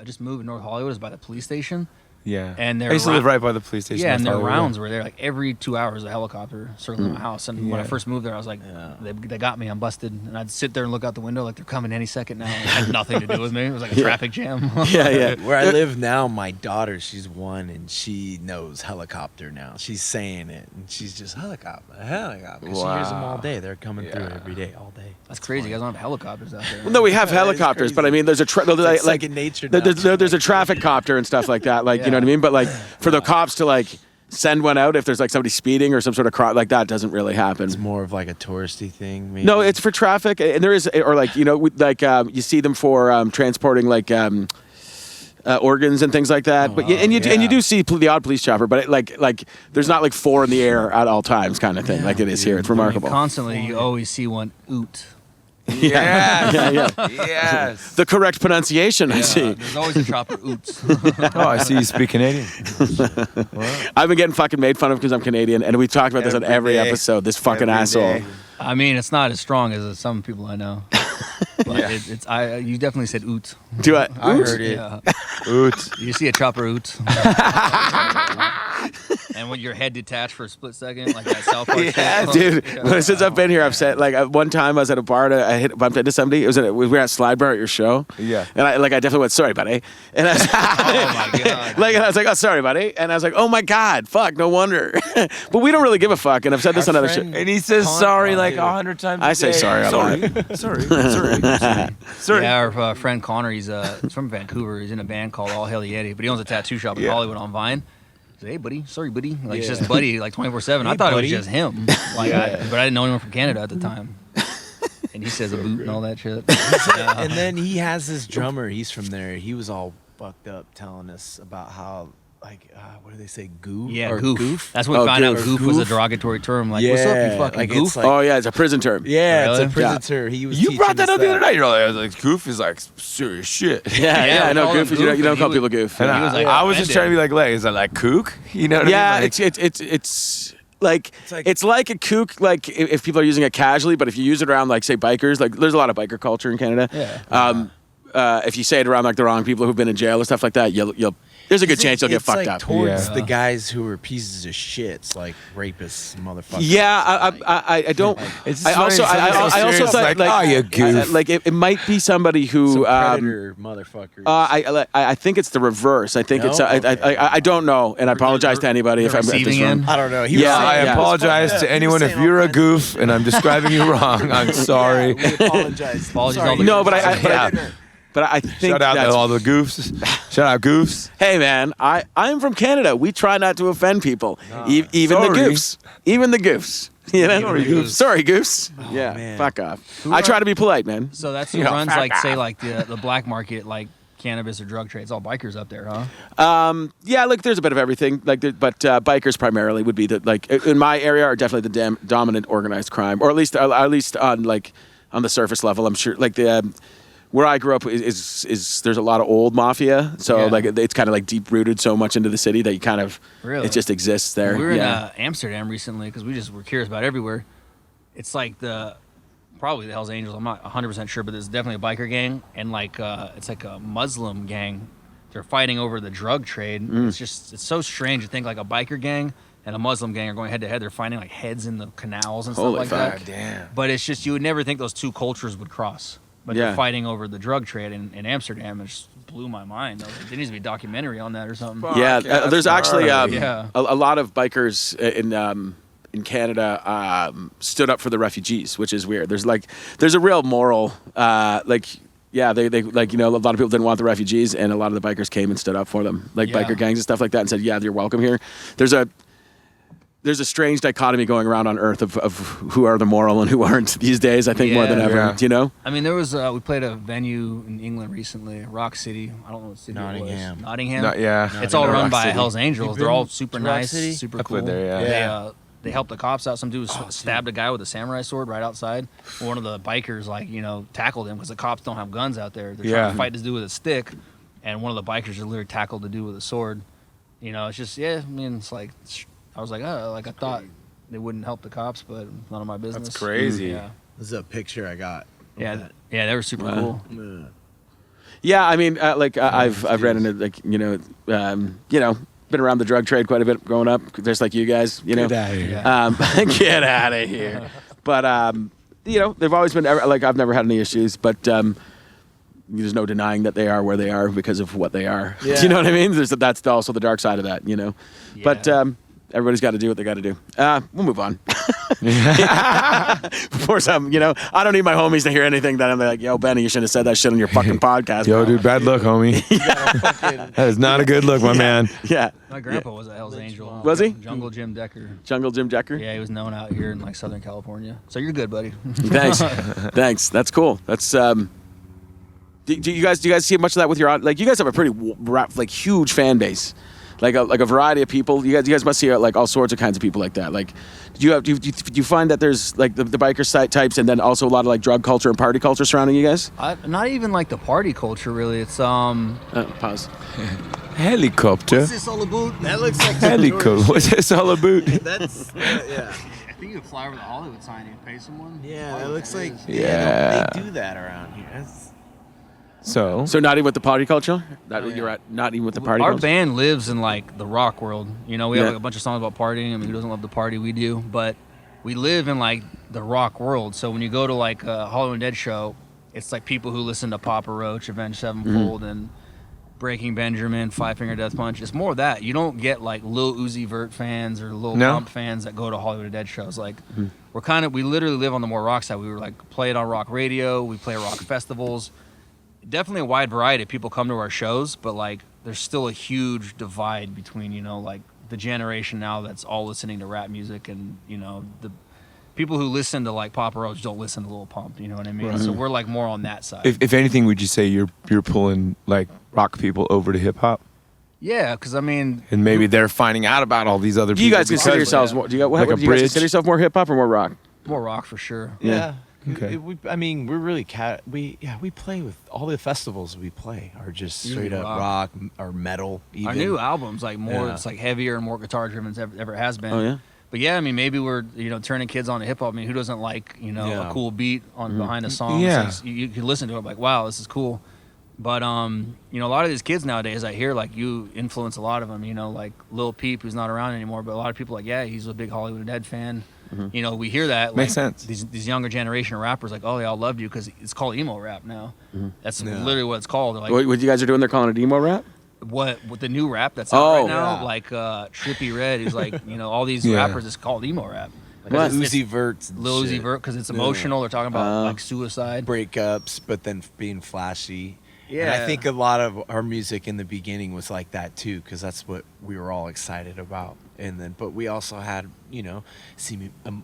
just moved to North Hollywood. It was by the police station. Yeah. And I used to live right by the police station. Yeah, in and their Hollywood. rounds were there like every 2 hours. A helicopter circling my house. And when I first moved there, I was like, they got me. I'm busted. And I'd sit there and look out the window like they're coming any second now. It had nothing to do with me. It was like a traffic jam. Yeah. Where I live now, my daughter, she's 1, and she knows helicopter now. She's saying it, and she's just helicopter. She hears them all day. They're coming through every day, all day. That's crazy. You guys don't have helicopters out there. Well, no, we have helicopters, but I mean, there's a It's second nature now. there's a traffic copter and stuff like that. Like, you know what I mean? But like, for the cops to like send one out if there's like somebody speeding or some sort of like that doesn't really happen. It's more of like a touristy thing, maybe. No, it's for traffic, and there is, or like, you see them for transporting like organs and things like that. But and you do see the odd police chopper, but like there's not like 4 in the air at all times kind of thing like it is here. It's remarkable. Constantly, you always see one oot. Yes. Yes. The correct pronunciation, I see. There's always a chopper oots. Oh, I see you speak Canadian. I've been getting fucking made fun of because I'm Canadian, and we talk about this on every day. episode. This fucking Every asshole. day. I mean, it's not as strong as some people I know. But you definitely said oot. Do I? I heard it. Yeah. Oot. You see a chopper oot. And when your head detached for a split second, like that South Park shit. Dude. Since I've been here, I've said like one time I was at a bar, I bumped into somebody. We were at Slide Bar at your show. Yeah. And I definitely went, sorry, buddy. And I was, Oh my God. and I was like, oh, sorry, buddy. And I was like, oh my God, fuck, no wonder. But we don't really give a fuck. And I've said this on other shit. And he says sorry like 100 times. I say sorry a lot. Sorry. Yeah, our friend Connor, he's from Vancouver. He's in a band called All Hell Yeti, but he owns a tattoo shop in Hollywood on Vine. He's like, hey, buddy, sorry, buddy. Like, it's just buddy, like 24/7. I thought it was just him. Like, but I didn't know anyone from Canada at the time. And he says a boot and all that shit. And then he has this drummer. He's from there. He was all bucked up telling us about how, like, what do they say, goof? Yeah, or goof. That's when we found out goof was a derogatory term. Like, what's up, you fucking like, goof? it's like- Oh, yeah, it's a prison term. Yeah, Really? it's a prison term. He was You brought teaching that us up the other night. You're like goof is like serious shit. Yeah, I know. we call him Goof. You don't and call he people would- goof. And He was like, I was just offended. trying to be like, is that like kook? You know what Yeah, I mean? Like, it's like a kook, like if people are using it casually, but if you use it around like say bikers, like there's a lot of biker culture in Canada. Yeah. if you say it around like the wrong people who've been in jail or stuff like that, you'll there's a good chance you'll get fucked up. Towards the guys who are pieces of shits, like rapists, motherfuckers. Yeah, I don't. I also thought like, oh, you goof. like it might be somebody who predator motherfuckers. I think it's the reverse. I think it's I don't know, and I apologize to anybody if I'm at this wrong. I don't know. I apologize to anyone if you're a goof and I'm describing you wrong. I'm sorry. We apologize. No, but I think shout out to that's, all the goofs. Shout out goofs. hey man, I'm from Canada. We try not to offend people, even the Sorry. goofs. Even the goofs. You know? Sorry, goofs. Yeah, man. fuck off. I try to be polite, man. So that's who runs like say like the black market, like cannabis or drug trade. It's all bikers up there, huh? Yeah, like there's a bit of everything. Like, but bikers primarily would be the like in my area are definitely the dominant organized crime, or at least on like on the surface level. I'm sure like the. Where I grew up is there's a lot of old mafia, so like it's kind of like deep rooted so much into the city that you kind of it just exists there. We were in Amsterdam recently because we just were curious about everywhere. It's like probably the Hells Angels. I'm not 100% sure, but there's definitely a biker gang, and like it's like a Muslim gang. They're fighting over the drug trade. It's so strange to think like a biker gang and a Muslim gang are going head to head. They're finding like heads in the canals and stuff like that. Damn. But it's just you would never think those two cultures would cross. But they're fighting over the drug trade in Amsterdam. It just blew my mind. I was like, there needs to be a documentary on that or something. Yeah, there's actually a lot of bikers in Canada stood up for the refugees, which is weird. There's a real moral they like, you know, a lot of people didn't want the refugees, and a lot of the bikers came and stood up for them, like biker gangs and stuff like that, and said, yeah, you're welcome here. There's a strange dichotomy going around on Earth of who are the moral and who aren't these days, I think, more than ever, you know? I mean, there was, we played a venue in England recently, Rock City. I don't know what city Nottingham. it was. Nottingham? Yeah. It's all run Rock by City. Hells Angels. They're all super to Rock nice, City? super I cool. played there, yeah. They helped the cops out. Some dude stabbed a guy with a samurai sword right outside. One of the bikers, like, you know, tackled him because the cops don't have guns out there. They're trying to fight this dude with a stick, and one of the bikers literally tackled the dude with a sword. You know, it's just, I mean, it's like, I was like, oh, like I thought they wouldn't help the cops, but none of my business. That's crazy. Yeah. This is a picture I got. Yeah, they were super cool. Yeah, I mean, I've ran into like you know, been around the drug trade quite a bit growing up, just like you guys, you know. Get out of here. Get out of here. But you know, they've always been like I've never had any issues, but there's no denying that they are where they are because of what they are. Yeah. Do you know what I mean? That's also the dark side of that, you know. Yeah. But everybody's got to do what they got to do. We'll move on. Before some, you know, I don't need my homies to hear anything that I'm like, yo, Benny, you should have said that shit on your fucking podcast. Yo, bro. dude, bad luck, homie. That is not a good look, my man. Yeah. My grandpa was a Hell's Angel. Was he? Jungle Jim Decker. Jungle Jim Decker? Yeah, he was known out here in like Southern California. So you're good, buddy. Thanks. Thanks. That's cool. That's do you guys see much of that with your like you guys have a pretty like huge fan base. Like a variety of people. You guys must see like all sorts of kinds of people like that. Like, do you find that there's like the biker site types, and then also a lot of like drug culture and party culture surrounding you guys? Not even like the party culture, really. It's Pause. Helicopter. What's this all about? That looks like Helicopter. What's this all about? That's yeah. I think you could fly over the Hollywood sign and pay someone. Yeah, that looks like Yeah. they do that around here. That's, So So not even with the party culture? Not even with the party Our culture? band lives in like the rock world. You know, we have like a bunch of songs about partying. I mean, who doesn't love the party? We do. But we live in like the rock world. So when you go to like a Hollywood Undead show, it's like people who listen to Papa Roach, Avenged Sevenfold, and Breaking Benjamin, Five Finger Death Punch. It's more of that. You don't get like Lil Uzi Vert fans or Lil Pump fans that go to Hollywood Undead shows. Like we literally live on the more rock side. We were like play it on rock radio. We play rock festivals. Definitely a wide variety of people come to our shows, but like there's still a huge divide between, you know, like the generation now that's all listening to rap music, and, you know, the people who listen to like Papa Roach don't listen to Lil Pump, you know what I mean? Right. So we're like more on that side. if anything, would you say you're pulling like rock people over to hip hop? Yeah, because I mean, And maybe they're finding out about all these other Do you people. guys consider yourselves more? Do you Like a guys bridge? consider yourself more hip hop or more rock? more rock for sure. yeah. Okay. I mean, we're really we play with all the festivals we play are just Usually straight up rock or metal. Even. Our new album's like more, Yeah. it's like heavier and more guitar driven than ever has been. Oh, yeah? But yeah, I mean, maybe we're, you know, turning kids on to hip hop. I mean, who doesn't like, you know, Yeah. a cool beat on behind a song? Yeah. So you can listen to it like, wow, this is cool. But you know, a lot of these kids nowadays, I hear like you influence a lot of them. You know, like Lil Peep, who's not around anymore, but a lot of people are like, yeah, he's a big Hollywood Undead fan. You know, we hear that. Makes like, sense. These younger generation of rappers, like, oh, they all loved you because it's called emo rap now. That's literally what it's called. They're like, What you guys are doing? They're calling it emo rap. what with the new rap that's out right now, yeah. like Trippie Redd, who's like, you know, all these Yeah. rappers, it's called emo rap. Like, What? it's Uzi Vert's and Lil Uzi shit. Vert because it's emotional. They're talking about like suicide. breakups, but then being flashy. Yeah. And I think a lot of our music in the beginning was like that too, because that's what we were all excited about. And then, but we also had, you know,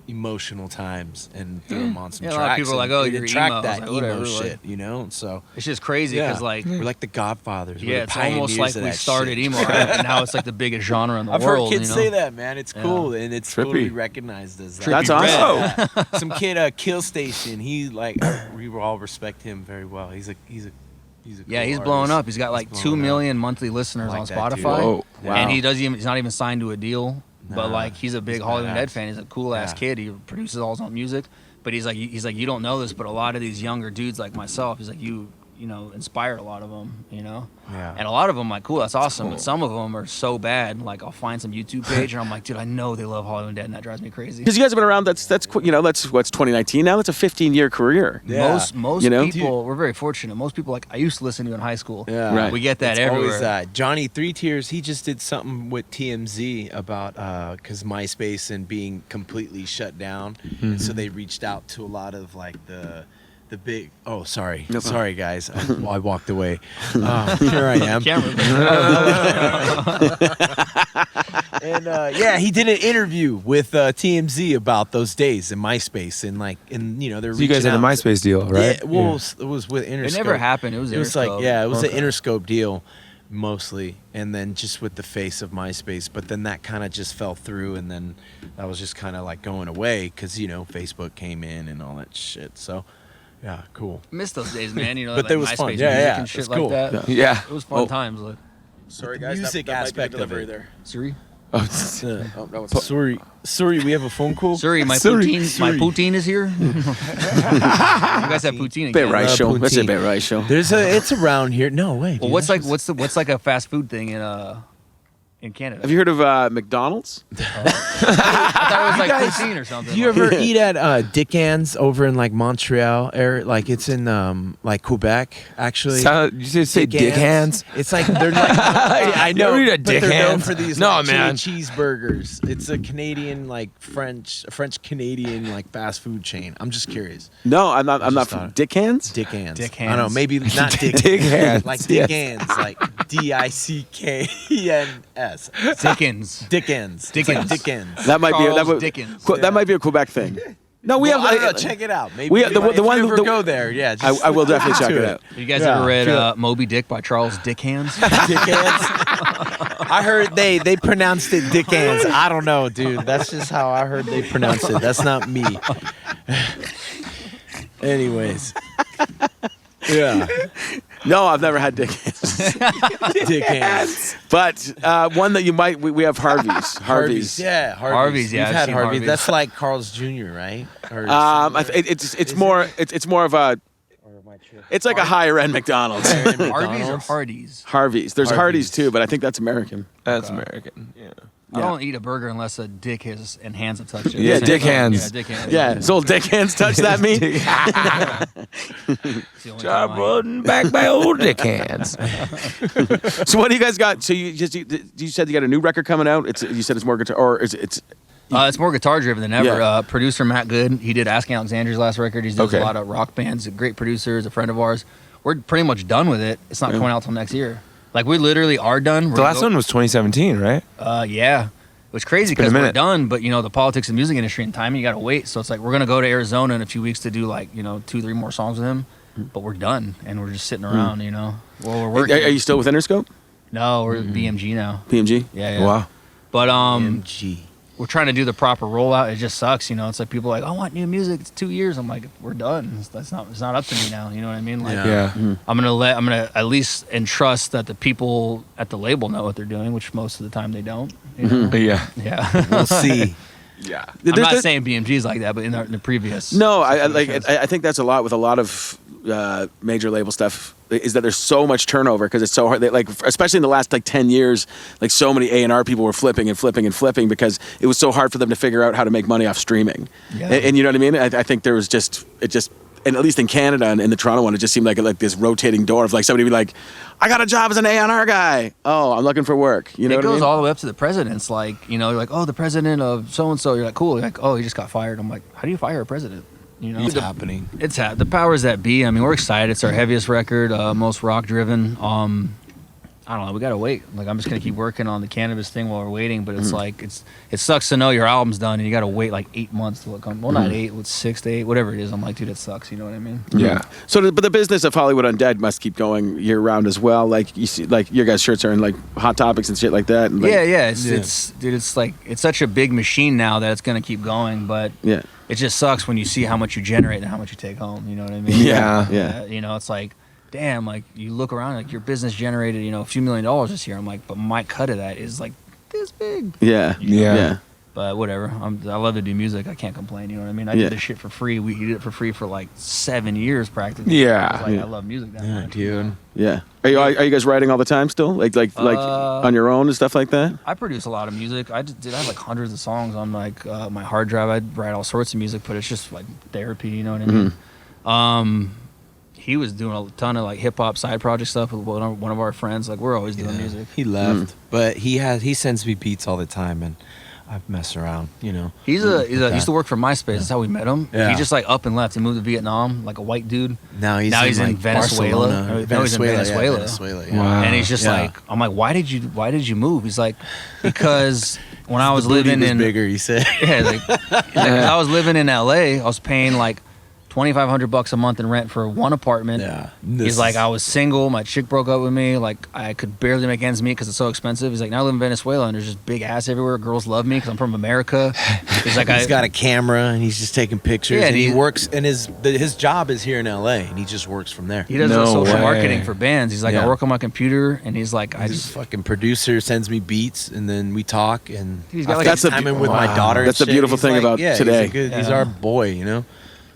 emotional times and threw them on some Yeah, a tracks. lot of people are like, and oh, we you're attract emo. I was that like, emo whatever, shit, like- you know. So It's just crazy because like we're like the Godfathers. We're yeah, the it's almost pioneers like of we that started shit. emo rap, and now it's like the biggest genre in the I've world. heard kids you know? say that, man. It's cool, and it's Trippy. totally recognized as that. That's awesome. Some kid, Kill Station. He like we all respect him very well. He's a Yeah, cool he's blowing artist. up. He's got like He's 2 blowing up. million monthly listeners I like on that dude. Spotify, Whoa. Wow. and he's not even signed to a deal. But Nah, like he's a big he's Hollywood badass. Undead fan. He's a cool ass Yeah. kid. He produces all his own music. But he's like you don't know this, but a lot of these younger dudes like myself, he's like you know, inspired a lot of them, you know? Yeah. And a lot of them, like, cool, that's awesome. But some of them are so bad, like, I'll find some YouTube page and I'm like, dude, I know they love Hollywood Undead, and that drives me crazy. Because you guys have been around. That's you know, that's what's 2019 now. That's a 15-year career. Yeah. Most You know? people, we're very fortunate. Most people, like, I used to listen to in high school. Yeah. Right. We get that It's everywhere. always that. Johnny Three Tears, he just did something with TMZ about because MySpace and being completely shut down, and so they reached out to a lot of like the big. Oh, sorry, No problem. sorry guys, I walked away. Here I am. Camera. And yeah, he did an interview with TMZ about those days in MySpace, and you know they're. So you guys had a reaching out. MySpace deal, right? Yeah, well, it was with Interscope. It never happened. It was like Interscope. yeah, it was Okay. an Interscope deal mostly, and then just with the face of MySpace. But then that kind of just fell through, and then that was just kind of like going away because you know Facebook came in and all that shit. So yeah, cool. Miss those days, man. You know, But like they was MySpace fun. music Yeah, yeah, and shit it's like cool. that. Yeah. It was fun Oh. times. Like, Sorry, guys, music aspect of it. there. Suri, Oh, no, it's Sorry, we have a phone call. Suri, my Suri. poutine, my poutine is here. You guys have poutine Bit again. ratio. That's a poutine. bit ratio. It's around here. No way. Well, dude. what's like a fast food thing in Canada? Have you heard of McDonald's? I thought it was like guys- poutine or something. Do you ever eat at Dick Ann's over in like Montreal area? Like it's in like Quebec, actually. You say dick hands? It's like they're like I know. You ever eat at but Dick they're known Hands? for these No, like, chili man. cheeseburgers. It's a Canadian like French Canadian like fast food chain. I'm just curious. No, I'm not. I'm not just from thought- Dick Hands. Dick Ann's. Dick I don't know. Hands. Maybe not Dick. Dick Hands, Like Dick yes. Ann's. Like DICKENS. Dickens. Dickens. Dickens. It's like Dickens. That might Charles be that, Dickens. that might be a Quebec thing. No, we Well, have. I don't know, check it out. Maybe we- if the you one- ever the- go there. Yeah, just I will definitely check to it out. You guys Yeah, ever read feel- Moby Dick by Charles Dickens? Dickens. I heard they pronounced it Dickens. I don't know, dude. That's just how I heard they pronounced it. That's not me. Anyways. Yeah. No, I've never had Dick Hands. Dickens. But one that you might. We have Harvey's. Harvey's. Yeah, Harvey's, yeah, We've I've had seen Harvey's. Harvey's. That's like Carl's Jr., right? Or It's more. It's more of a. It's like a higher end McDonald's. Harvey's or Hardee's? Harvey's. There's Hardee's Harvey's. too, but I think that's American. That's American. Yeah. I don't eat a burger unless a dick has and hands have touched it. Yeah, dick hands. Yeah, dick hands. Yeah, so old Dick Hands touch that me. It's the only time I eat. Running back by old dick hands. So what do you guys got? So you said you got a new record coming out. You said it's more guitar, or is it's It's more guitar driven than ever. Yeah. Producer Matt Good, he did Asking Alexander's last record. He's does Okay. a lot of rock bands. A great producer, is a friend of ours. We're pretty much done with it. It's not coming out till next year. Like we literally are done. The last one was 2017, right? Yeah. It was crazy been a because we're minute. done, but you know the politics of the music industry and timing, you got to wait. So it's like we're gonna go to Arizona in a few weeks to do like 2-3 more songs with him, but we're done and we're just sitting around. You know, well we're are, working. are you still with Interscope? No, we're at BMG now. PMG. Yeah. Wow. But MG. we're trying to do the proper rollout. It just sucks, you know. It's like people are like, I want new music. It's 2 years. I'm like, we're done. It's not up to me now. You know what I mean? Like, Yeah. I'm gonna at least entrust that the people at the label know what they're doing, which most of the time they don't. You know? Yeah. Yeah. We'll see. Yeah. I'm not saying BMG's like that, but in the previous. No, I think that's a lot with a lot of major label stuff is that there's so much turnover because it's so hard. Like especially in the last like 10 years, like so many A&R people were flipping because it was so hard for them to figure out how to make money off streaming. Yeah. And you know what I mean? I think there was and at least in Canada and in the Toronto one, it just seemed like this rotating door of like somebody would be like, I got a job as an A&R guy. Oh, I'm looking for work. You know it what I goes mean? all the way up to the presidents. Like, you know, you're like, oh, the president of so-and-so. You're like, cool. You're like, oh, he just got fired. I'm like, how do you fire a president? You know, It's happening. The powers that be. I mean, we're excited. It's our heaviest record, most rock driven. I don't know. We gotta wait. Like, I'm just gonna keep working on the cannabis thing while we're waiting. But it's like it sucks to know your album's done and you gotta wait like 8 months till it comes. Well, not 8, with 6 to 8, whatever it is. I'm like, dude, it sucks. You know what I mean? Yeah. So, but the business of Hollywood Undead must keep going year round as well. Like you see, like your guys' shirts are in like Hot Topics and shit like that. And like, Yeah. It's dude. It's like it's such a big machine now that it's gonna keep going. But Yeah. it just sucks when you see how much you generate and how much you take home. You know what I mean? Yeah. You know, it's like, damn, like you look around, like your business generated, you know, a few $1 million this year. I'm like, but my cut of that is like this big. Yeah. But whatever. I love to do music. I can't complain. You know what I mean? I did this shit for free. We did it for free for like 7 years practically. Yeah. It's like, I love music that much. Dude. Yeah. Are you guys writing all the time still? Like on your own and stuff like that? I produce a lot of music. I have like hundreds of songs on like my hard drive. I write all sorts of music, but it's just like therapy. You know what I mean? He was doing a ton of like hip hop side project stuff with one of our friends. Like we're always doing music. He left, but he sends me beats all the time, and I mess around. You know, he used to work for MySpace. That's how we met him. Yeah. He just like up and left. He moved to Vietnam, like a white dude. now he's in like Venezuela. Barcelona. Now he's in Venezuela. Yeah, Venezuela. Yeah. Wow. And he's just like, I'm like, why did you move? He's like, because when I was The booty living was in bigger, he said. yeah, like, he's like, 'cause I was living in LA, I was paying like $2,500 a month in rent for one apartment. Yeah. He's like, I was single, my chick broke up with me, like I could barely make ends meet because it's so expensive. He's like, now I live in Venezuela and there's just big ass everywhere. Girls love me because I'm from America. He's like, he's got a camera and he's just taking pictures. Yeah, and he he- works, and his job is here in LA, and he just works from there. he does No social way. marketing for bands. He's like, Yeah. I work on my computer, and he's like, I His just fucking producer sends me beats, and then we talk, and He's got I like- That's the FaceTime him beau- with my wow. daughter. and That's the shit. beautiful He's thing like, about yeah, today. He's Yeah. our boy, you know.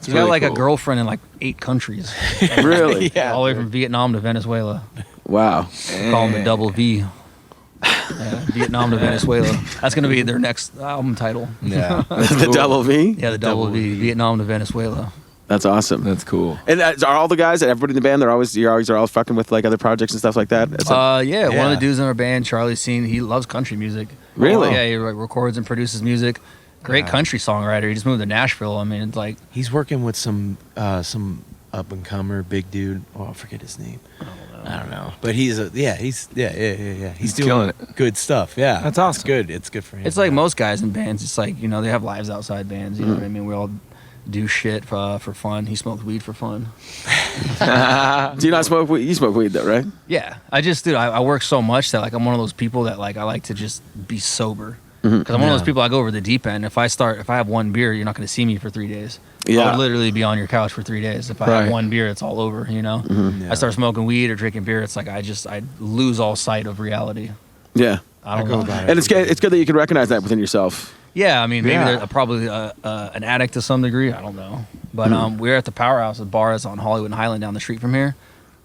he's got like a girlfriend in like 8 countries, Really? Yeah. all the way from Vietnam to Venezuela. Wow. Call him the double V. Yeah, Vietnam to Venezuela. That's gonna be their next album title. Yeah. The double V? Yeah, the double V. Vietnam to Venezuela. That's awesome. That's cool. And are all the guys, everybody in the band, you're all fucking with like other projects and stuff like that? It's like, Yeah, one of Yeah. the dudes in our band, Charlie's seen. He loves country music. Really? Yeah, he like, records and produces music. Great country songwriter. He just moved to Nashville. I mean, it's like He's working with some up and comer big dude. Oh, I forget his name. I don't know. But he's He's doing killing it. good stuff. Yeah, That's awesome. It's good. It's good for him. it's like most guys in bands. It's like, you know, they have lives outside bands. You know what I mean? We all do shit for fun. He smoked weed for fun. do you not smoke weed? You smoke weed though, right? Yeah, I work so much that like I'm one of those people that like I like to just be sober. Because I'm one of those people, I go over the deep end. If I have one beer, you're not going to see me for 3 days. Yeah. I would literally be on your couch for 3 days. If I have one beer, it's all over, you know? Yeah. I start smoking weed or drinking beer, it's like I lose all sight of reality. Yeah. I don't know. And it's good that you can recognize that within yourself. Yeah, I mean, maybe Yeah. they're probably an addict to some degree. I don't know. But we were at the Powerhouse, the bar is on Hollywood and Highland down the street from here,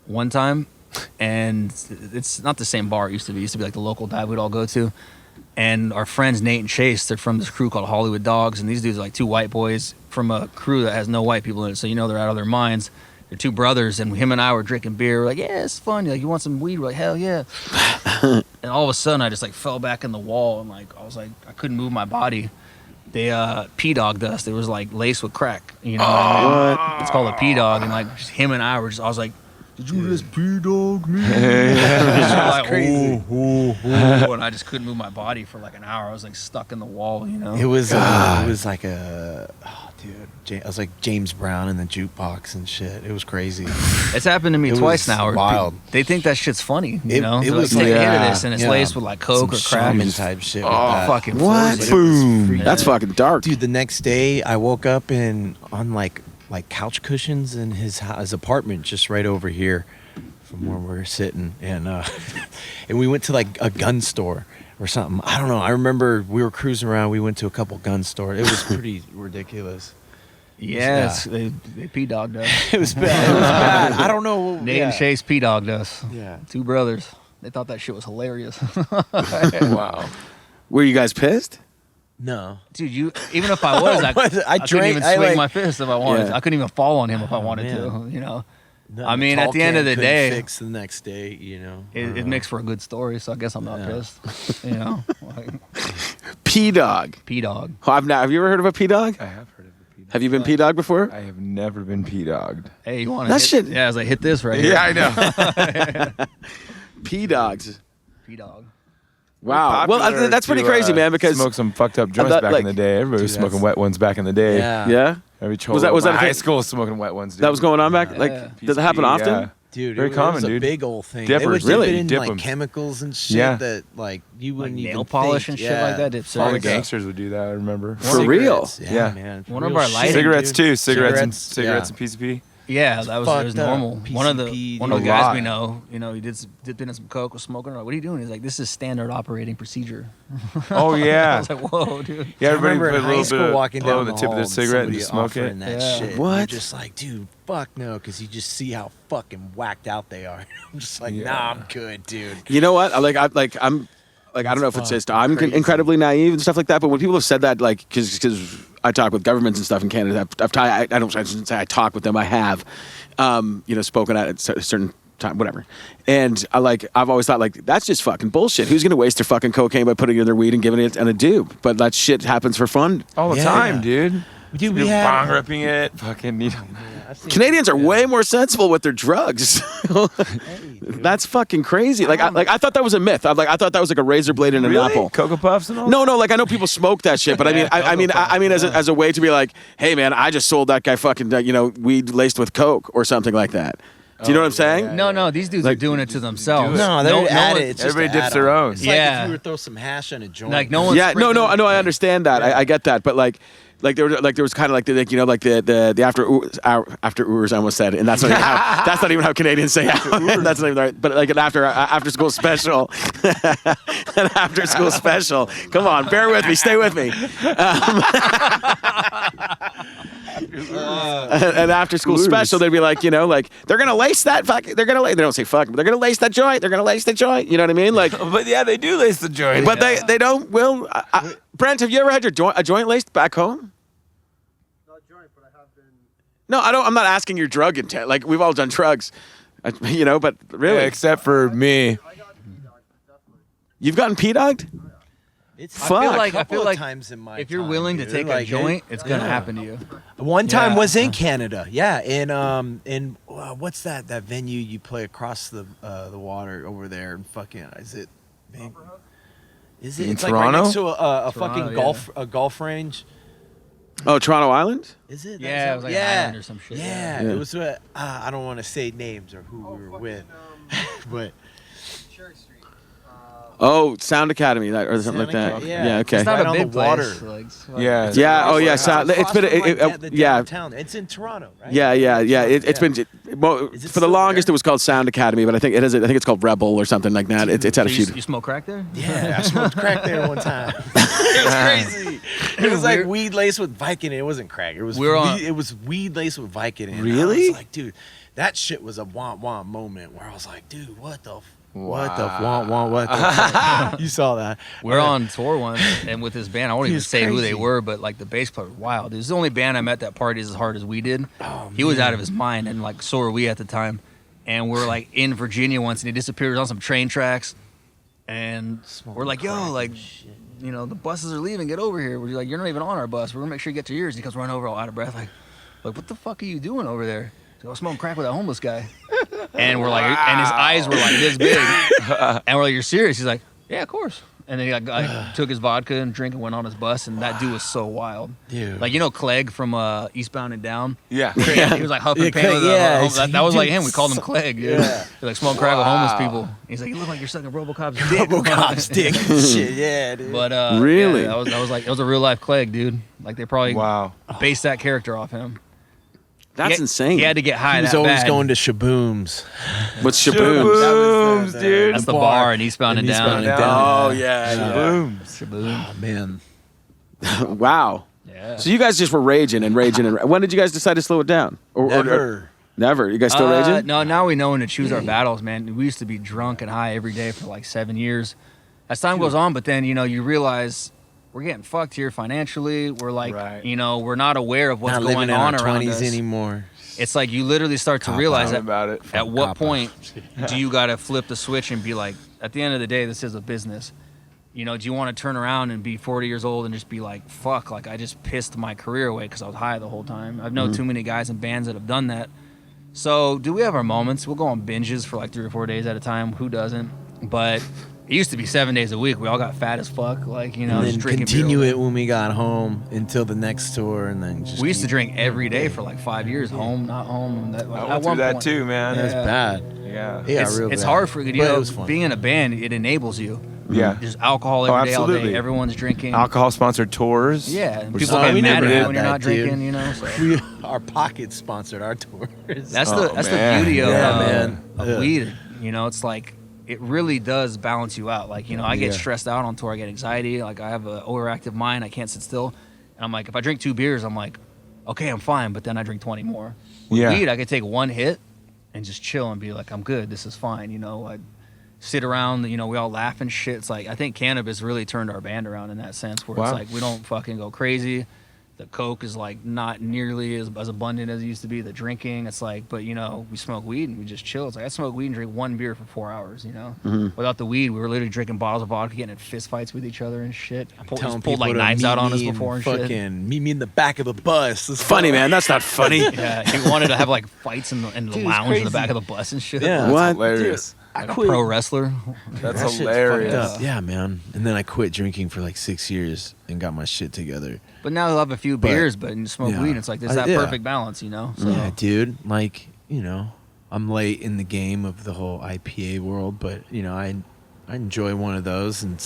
one time. And it's not the same bar it used to be. It used to be like the local dive we'd all go to. And our friends Nate and Chase, they're from this crew called Hollywood Dogs, and these dudes are like 2 white boys from a crew that has no white people in it, so you know they're out of their minds. They're 2 brothers, and him and I were drinking beer. We're like, yeah, it's fun. Like, you want some weed? We're like, hell yeah. And all of a sudden, I just like fell back in the wall, and like I was like, I couldn't move my body. They P-dogged us. It was like laced with crack. You know what I mean? It's called a P-dog, and like just him and I were just. I was like, did you just P-dog me? Like, crazy. And I just couldn't move my body for like an hour. I was like stuck in the wall, you know. It was like a I was like James Brown in the jukebox and shit. It was crazy. It's happened to me It twice was now. Where wild. They think that shit's funny, you know. It So was like, like take a hit of this, and it's yeah, laced with like coke or some crack. shaman type shit. with Oh, that. fucking What? frozen. Boom. Yeah. That's fucking dark. Dude, the next day I woke up on like couch cushions in his apartment just right over here from where we're sitting, and and we went to like a gun store or something. I don't know. I remember we were cruising around. We went to a couple gun stores. It was pretty ridiculous. Yes, they P-dogged us. It was bad. It was bad. I don't know. Nate and Chase P-dogged us. Yeah. 2 brothers. They thought that shit was hilarious. Wow. Were you guys pissed? No. Dude, even if I was, I couldn't even swing my fist if I wanted. Yeah. I couldn't even fall on him if I wanted to. You know. I mean, at the end of the day, fix the next day. You know, it makes for a good story. So I guess I'm not pissed. You know, like, P-Dog. P-dog. Have you ever heard of a P-Dog? I have heard of a P-dog. Have you been P-Dog before? I have never been P-dogged. Hey, you want That to shit- Yeah, I was like, hit this right here. Yeah, I know. P-Dogs. P-dog. Wow. Well, that's pretty crazy, man. Because smoke some fucked up joints thought, back like- in the day. Everybody was Dude, smoking wet ones back in the day. yeah. yeah, Every Was that- was that a high thing? school was smoking wet ones? Dude. that was going on back. Like, Yeah. does it happen often? Yeah. Dude, Very it common, was a dude. big old thing. Dippers. They would Really? dip it in Dip like 'em. chemicals and shit Yeah. that like you Like wouldn't even nail polish think. and shit like that. Dip All the cigarettes. gangsters would do that. I remember. For real? Yeah, Yeah. man. One of Real our shit, lighting, Cigarettes dude. too. Cigarettes and yeah. PCP. Yeah, that was fucked up. normal. One of the PCP, one dude. of the A guys lot. we know, he dipped in some coke, was smoking. We're like, what are you doing? He's like, this is standard operating procedure. Oh I yeah. was like, whoa, dude. Yeah, I everybody remember put a in high little school bit of walking blow down the the tip of hall the and cigarette and somebody just smoke offering it. That Yeah. shit. What? You're just like, dude, fuck no, because you just see how fucking whacked out they are. I'm just like, nah, I'm good, dude. You know what? I'm I don't know if it's just I'm incredibly naive and stuff like that, but when people have said that, like, because I talk with governments and stuff in Canada, I shouldn't say I talk with them. I have, spoken at a certain time, whatever. And I've always thought like that's just fucking bullshit. Who's gonna waste their fucking cocaine by putting it in their weed and giving it and a dude? But that shit happens for fun. All the Yeah. time, dude. Dude, we You're had bong ripping it. Fucking. Canadians are way more sensible with their drugs. That's fucking crazy. I thought that was a myth. I thought that was like a razor blade in an apple. Cocoa Puffs and all. No, like I know people smoke that shit, but I mean, as a way to be like, hey man, I just sold that guy fucking weed laced with coke or something like that. Do you know what I'm saying? No, these dudes are doing it to themselves. No, they would add it. It's just Everybody dips add-on. their own. It's Yeah. like if you were to throw some hash on a joint. Like no one's Yeah, no, I know, I understand that. I get that, but like there was kind of like the after hours I almost said, and that's not even how Canadians say it. That's not even right. But like an after school special, an after school special. Come on, bear with me, stay with me. An after school special, they'd be like, they're gonna lace that fuck. They don't say fuck, but they're gonna lace that joint. They're gonna lace the joint. You know what I mean? Like, But yeah, they do lace the joint. but they don't. Will Brent, have you ever had a joint laced back home? No, I don't. I'm not asking your drug intent. Like we've all done drugs, but really, Yeah, except for me. you've gotten P-dogged? It's Fuck. I feel like times in my if you're time, willing to dude. take a Like, joint, it's gonna yeah. happen to you. One time Yeah. was in Canada. Yeah, in what's that venue you play across the water over there and fucking is it? Is it? In It's like right Toronto? next to a fucking yeah. golf range. Oh, Toronto Island? Is it? Yeah, it was like an island or some shit. Yeah, Yeah. it was. I don't want to say names or who we were with, but Oh, Sound Academy or something like that. Sound Academy, yeah. okay. It's not Right a on big the water. place. Like, it's Yeah. Yeah. Oh, yeah. Across Sound. It's been. from, like, the Yeah. downtown. It's in Toronto, right? Yeah. It's been well, Is it for the still longest. there? It was called Sound Academy, but I think it is. I think it's called Rebel or something like that. It's had a few. You smoke crack there? Yeah, I smoked crack there one time. It was crazy. It was like weed laced with Vicodin. It wasn't crack. It was it was weed laced with Vicodin. Really? I was like, dude, that shit was a womp moment where I was like, dude, what the what the fuck? You saw that. We're on tour once, and with this band, I won't even was say who they crazy. were, but like the bass player was wild. It was the only band I met that partied as hard as we did. He was out of his mind, and like so were we at the time. And we're like in Virginia once, and he disappeared on some train tracks. And we're like, yo, like, the buses are leaving. Get over here. We're like, you're not even on our bus. We're gonna make sure you get to yours. And he comes running over all out of breath, like, what the fuck are you doing over there? I was smoking crack with that homeless guy. And we're like, and his eyes were like this big. And we're like, you're serious? He's like, yeah, of course. And then he took his vodka and drink and went on his bus. And that dude was so wild. Dude. Like, Clegg from Eastbound and Down? Yeah. He was like huffing Yeah, pain. yeah, That was like him. We called him Clegg, dude. Yeah. He like smoking crack with homeless people. He's like, you look like you're sucking Robocop's dick. Robocop's dick and shit. Yeah, dude. But Really? yeah, that was like, it was a real life Clegg, dude. Like they probably based that character off him. That's insane. He had to get high. He was that always bad. going to Shaboom's. What's Shaboom? Booms, dude. That's the bar in Eastbound and Down. Oh yeah. Booms. Shaboom. Oh, man. Wow. Yeah. Yeah. So you guys just were raging and raging. And when did you guys decide to slow it down? Never. You guys still raging? No, now we know when to choose our battles, man. We used to be drunk and high every day for like 7 years. As time goes on, but then, you realize we're getting fucked here financially. We're like, we're not aware of what's going on around us anymore. It's like you literally start to realize that about it. at what point do you got to flip the switch and be like, at the end of the day, this is a business. Do you want to turn around and be 40 years old and just be like, fuck, like I just pissed my career away because I was high the whole time. I've known too many guys in bands that have done that. So do we have our moments? We'll go on binges for like 3 or 4 days at a time. Who doesn't? But it used to be 7 days a week. We all got fat as fuck. Like, and just then drinking continue beer. it when we got home until the next tour, and then just We used to drink every day for like 5 years. Home, not home. I went through that too, man. That's bad. Yeah. It's hard for But it was fun. being in a band. It enables you. Yeah. Just alcohol every day, all absolutely. day. Everyone's drinking. Alcohol-sponsored tours. Yeah, and Which people is- get we mad never at you did when you're that, not dude. drinking. So. Our pockets sponsored our tours. That's the man. beauty of, man. of weed. It's like it really does balance you out. Like I get stressed out on tour. I get anxiety. Like I have an overactive mind. I can't sit still. And I'm like, if I drink 2 beers, I'm like, okay, I'm fine. But then I drink 20 more. With weed, I could take 1 hit and just chill and be like, I'm good. This is fine. I sit around. We all laugh and shit. It's like I think cannabis really turned our band around in that sense. Where it's like we don't fucking go crazy. The coke is like not nearly as abundant as it used to be. The drinking, it's like, but we smoke weed and we just chill. It's like I smoke weed and drink 1 beer for 4 hours. Without the weed, we were literally drinking bottles of vodka, getting in fist fights with each other and shit. Pulled like knives out on us before and shit. Fucking meet me in the back of the bus. It's Funny, man. That's not funny. Yeah, he wanted to have like fights in the lounge in the back of the bus and shit. Yeah. What? Hilarious. Like a pro wrestler. That's That shit's hilarious. fucked up. Yeah, man. And then I quit drinking for like 6 years and got my shit together. But now he'll have a few beers, but you smoke yeah. weed. It's like there's that perfect balance, So. Yeah, dude. Like, I'm late in the game of the whole IPA world, but I enjoy one of those, and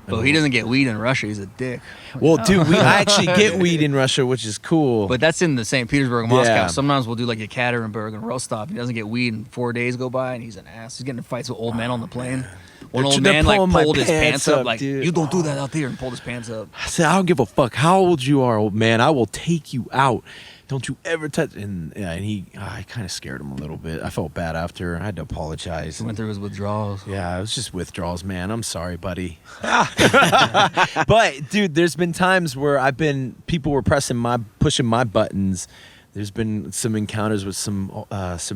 But he doesn't get weed in Russia. He's a dick. Well, dude, I actually get weed in Russia, which is cool. But that's in the St. Petersburg, Moscow. Yeah. Sometimes we'll do like Ekaterinburg and Rostov. He doesn't get weed, and 4 days go by, and he's an ass. He's getting in fights with old men on the plane. One old They're man like pulling my pulled his pants up, like, dude. you don't do that out there, and pulled his pants up. I said, I don't give a fuck how old you are, old man. I will take you out. Don't you ever touch. And I kind of scared him a little bit. I felt bad after. I had to apologize. He went through his withdrawals. Yeah, it was just withdrawals, man. I'm sorry, buddy. But dude, there's been times where people were pushing my buttons. There's been some encounters with some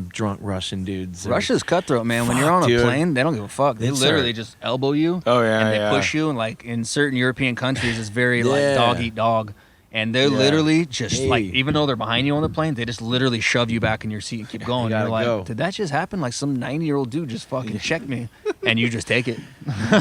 drunk Russian dudes. Russia's cutthroat, man. When you're on a dude. plane, they don't give a fuck. They literally just elbow you. Oh, yeah, and they yeah. push you. And like in certain European countries, it's very Yeah. like dog eat dog. And they're literally just like, Hey. even though they're behind you on the plane, they just literally shove you back in your seat and keep going. And gotta you're like, go. did that just happen? Like some 90-year-old dude just fucking checked me, and you just take it. So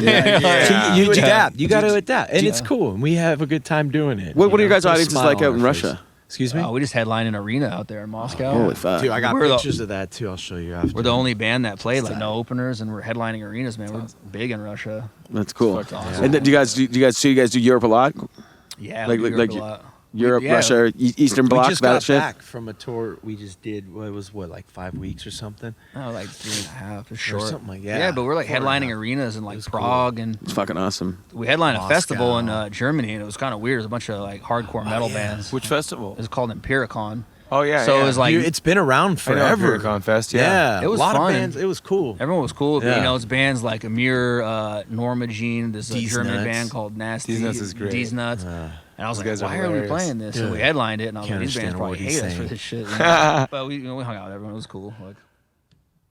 you adapt. You got to adapt, and it's cool. And we have a good time doing it. What are your guys' Put a audiences smile like on out in our face. Russia? Excuse me. Oh, we just headlined an arena out there in Moscow. Holy fuck. Dude, I got We're the- pictures of that too. I'll show you after. We're the only band that played like no openers, and we're headlining arenas, man. We're big in Russia. That's cool. Fucking awesome. And then do you guys do Europe a lot? Yeah, Like- we do like- Europe a lot. Europe, Yeah. Russia, Eastern We Bloc, just that got shit? back from a tour we just did. What it was like 5 weeks or something? Oh, like 3.5 for Or sure. something like that. Yeah, but we're like 4.5. headlining arenas in like was Prague, and It's fucking awesome. we headlined a Moscow. festival in Germany, and it was kind of weird. It was a bunch of like hardcore metal bands. Which festival? It was called Empiricon. Oh, yeah. So yeah. it was like Dude, it's been around I know forever. Empiricon Fest, yeah. Yeah, It was a lot fun. of bands. It was cool. everyone was cool. Yeah. It's bands like Amir, Norma Jean, this D's German Nuts. band called Nasty. D's Nuts is great. D's Nuts. And I was Those like, guys are why are we hilarious. playing this? So Yeah. we headlined it, and I was Can't like, these bands understand probably what hate he's us for saying. this shit. But we hung out with everyone. It was cool. Like,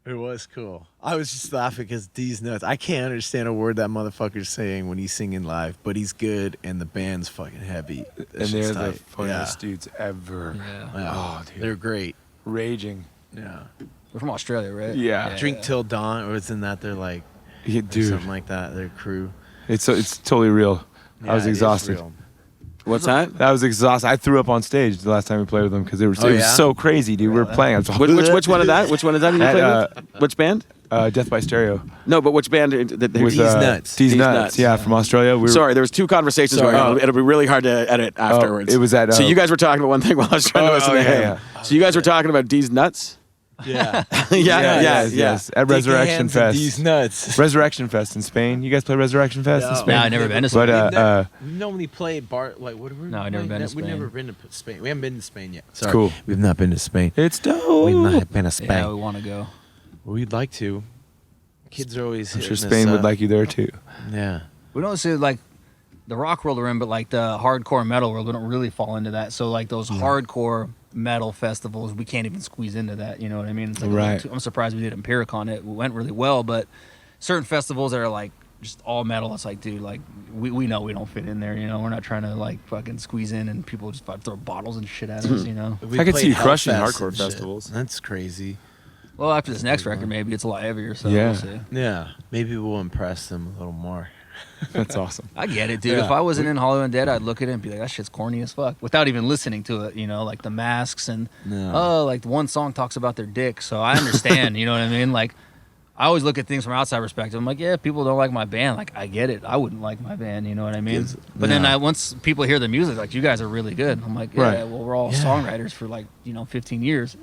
It was cool. I was just laughing because D's nuts. I can't understand a word that motherfucker's saying when he's singing live, but he's good and the band's fucking heavy. That And shit's they're the tight. funniest dudes ever. yeah. Yeah. Oh, dude. They're great. Raging. Yeah. We're from Australia, right? Yeah. Drink Till Dawn, or isn't that they're like Yeah, or dude. something like that? Their crew. It's totally real. I was Yeah, it is exhausted. real. What's that? I was exhausted. I threw up on stage the last time we played with them because it was Oh, yeah? so crazy, dude. We were playing. I was Which one of that? Which one is that you At, played with? Which band? Death by Stereo. No, but which band? With, D's Nuts. D's D's Nuts. Nuts. Yeah, from Australia. We were, Sorry, there was two conversations Sorry. going on. It'll be really hard to edit afterwards. it was at, so you guys were talking about one thing while I was trying to listen to him. yeah. So you guys were talking about D's Nuts? Yeah. Yes. At Resurrection Fest. These nuts. Resurrection Fest in Spain. You guys play Resurrection Fest in No. Spain? No, I've never been to But Spain. We normally play what are we? No, I've never been to We've Spain. never been to Spain. We haven't been to Spain yet. Sorry. cool. We've not been to Spain. It's dope. We've not been to Spain. Yeah, we want to go. We'd like to. Kids are always. I'm sure hitting us Spain would up. like you there too. Yeah. We don't see like the rock world we're in, but like the hardcore metal world, we don't really fall into that. So like those hardcore metal festivals, we can't even squeeze into that. You know what I mean? It's like Right. I'm surprised we did Imperialicon. It went really well, but certain festivals that are like just all metal, it's like, dude, like we know we don't fit in there. You know, we're not trying to like fucking squeeze in and people just throw bottles and shit at us. You know. We I could played see you crushing Hellfest hardcore and shit. festivals. That's crazy. Well, after this next record, maybe it's a lot heavier. So Yeah. we'll see. Yeah. Maybe we'll impress them a little more. That's awesome. I get it, dude. Yeah. If I wasn't in Hollywood Undead, I'd look at it and be like, that shit's corny as fuck, without even listening to it, you know, like the masks and, like the one song talks about their dick. So I understand, you know what I mean? Like, I always look at things from outside perspective. I'm like, yeah, people don't like my band. Like, I get it. I wouldn't like my band, you know what I mean? But then once people hear the music, like, you guys are really good. I'm like, yeah, Right. well, we're all songwriters for like, 15 years.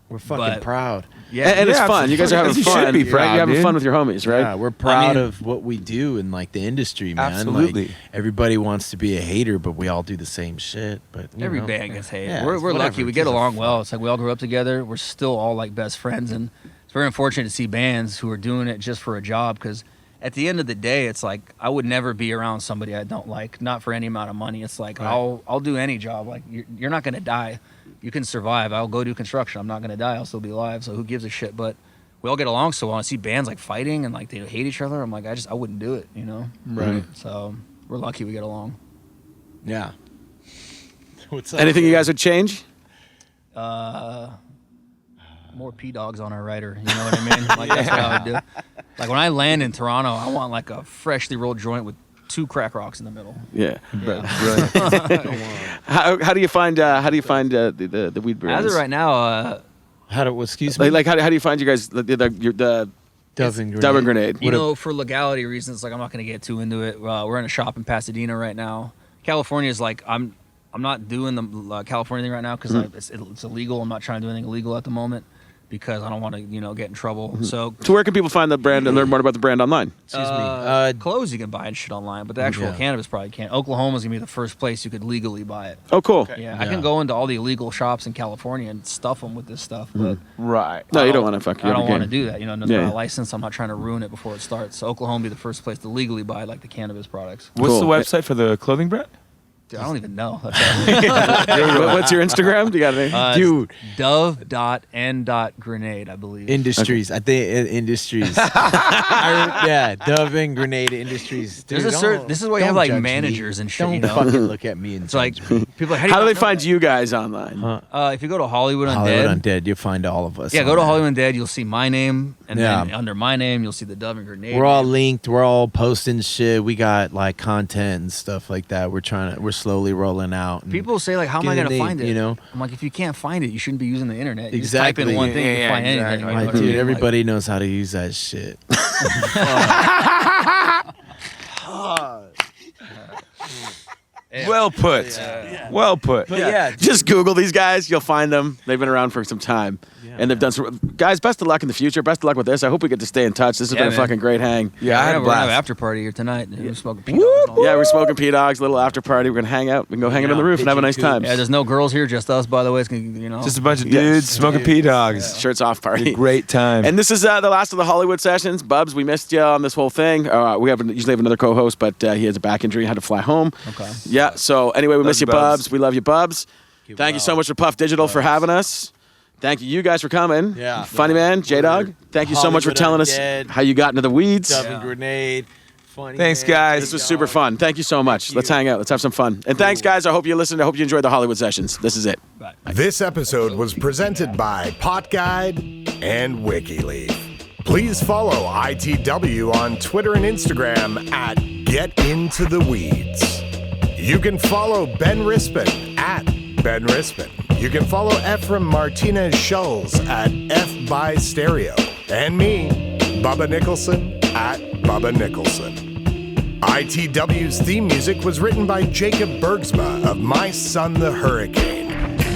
We're fucking But- proud. Yeah. And it's fun. You guys are having You should fun. be right? proud, You're having dude. fun with your homies, right? Yeah, we're proud mean- of what we do in like the industry, man. Absolutely. Like, everybody wants to be a hater, but we all do the same shit. But you Every know, band gets hated. yeah, we're whatever. lucky. We It get gives a along fuck. well. It's like we all grew up together. We're still all like best friends, and it's very unfortunate to see bands who are doing it just for a job. Because at the end of the day, it's like I would never be around somebody I don't like, not for any amount of money. It's like I'll do any job. Like you're not gonna die. You can survive. I'll go do construction. I'm not gonna die. I'll still be alive. So who gives a shit? But we all get along so well. I see bands like fighting and like they hate each other. I'm like I wouldn't do it. You know. Right. So we're lucky we get along. Yeah. What's up? Anything you guys would change? More P-dogs on our rider, you know what I mean? Like that's what I would do. Like when I land in Toronto, I want like a freshly rolled joint with 2 crack rocks in the middle. Yeah. Brilliant. How do you find the weed brands? As of right now, Excuse me. Like how do you find you guys the Dove and Dove and Grenade? you know, for legality reasons, like I'm not gonna get too into it. We're in a shop in Pasadena right now. California is like I'm not doing the California thing right now because it's illegal. I'm not trying to do anything illegal at the moment because I don't want to get in trouble. So So where can people find the brand and learn more about the brand online? Excuse me. clothes you can buy and shit online, but the actual cannabis probably can't. Oklahoma's gonna be the first place you could legally buy it. Oh, cool. Yeah, I can go into all the illegal shops in California and stuff them with this stuff, but Right. No, you don't want to fuck. I don't want to to do that. No, Yeah. not a license. I'm not trying to ruin it before it starts. So Oklahoma be the first place to legally buy like the cannabis products. What's the Cool. website for the clothing brand? Dude, I don't even know. That's What's your Instagram? Do you got any? Dude, Dove.n.grenade, I believe. Industries. I think Industries. Dove and Grenade Industries. Dude, There's a certain. This is why you have don't like judge managers me. and shit. Don't You know, fucking look at me and it's like judge me. people. Are like, How do they not know find that? you guys online? If you go to Hollywood Undead. Hollywood Undead, you'll find all of us. Yeah, on go to there. Hollywood Undead. You'll see my name, and then Yeah. under my name, you'll see the Dove and Grenade. We're all name. linked. We're all posting shit. We got like content and stuff like that. We're slowly rolling out. and People say like, how am I getting gonna a name, find it? you know? I'm like, if you can't find it, you shouldn't be using the internet. You Exactly. Just type in one thing, you Yeah, can find anything. exactly. You know Like, what I dude, mean? everybody knows how to use that shit. Well put. Well put. But yeah, Just Google these guys. You'll find them. They've been around for some time. And they've done some. Guys, best of luck in the future. Best of luck with this. I hope we get to stay in touch. This has been a man. fucking great hang. Yeah, I had a we're gonna have an blast. after party here tonight. We're smoking peanuts. Yeah, we're smoking P-Dogs, little after party. We're going to hang out. We can go hang out on the roof and have a nice time. Yeah, there's no girls here, just us, by the way. It's gonna, Just a bunch of dudes smoking P-Dogs. Shirts off party. Great time. And this is the last of the Hollywood sessions. Bubs, we missed you on this whole thing. Usually have another co-host, but he has a back injury and had to fly home. Okay. Yeah, so anyway, we miss you, you, Bubs. Bubs. We love you, Bubs. Thank you so much to Puff Digital for having us. Thank you guys for coming. Yeah. Funny man, J-Dog. Thank you so much for Hollywood telling Undead. us how you got into the weeds. Dove and Grenade. Funny Thanks, man. guys. This was super fun. Thank you so much. Let's hang out. Let's have some fun. And thanks, guys. I hope you listened. I hope you enjoyed the Hollywood sessions. This is it. Bye. This episode was presented by Pot Guide and WikiLeaf. Please follow ITW on Twitter and Instagram at GetIntoTheWeeds. You can follow Ben Rispin at Ben Rispin. You can follow Efrem Martinez Schulz at F by Stereo. And me, Bubba Nicholson at Bubba Nicholson. ITW's theme music was written by Jacob Bergsma of My Son the Hurricane.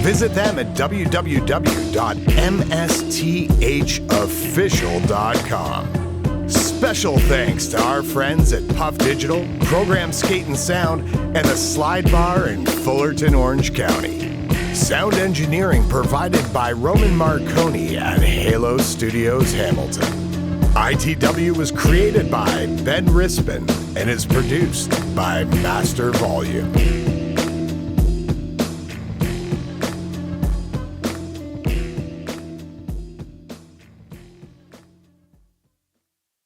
Visit them at www.msthofficial.com. Special thanks to our friends at Puff Digital, Program Skate and Sound, and the Slide Bar in Fullerton, Orange County. Sound engineering provided by Roman Marconi at Halo Studios Hamilton. ITW was created by Ben Rispin and is produced by Master Volume.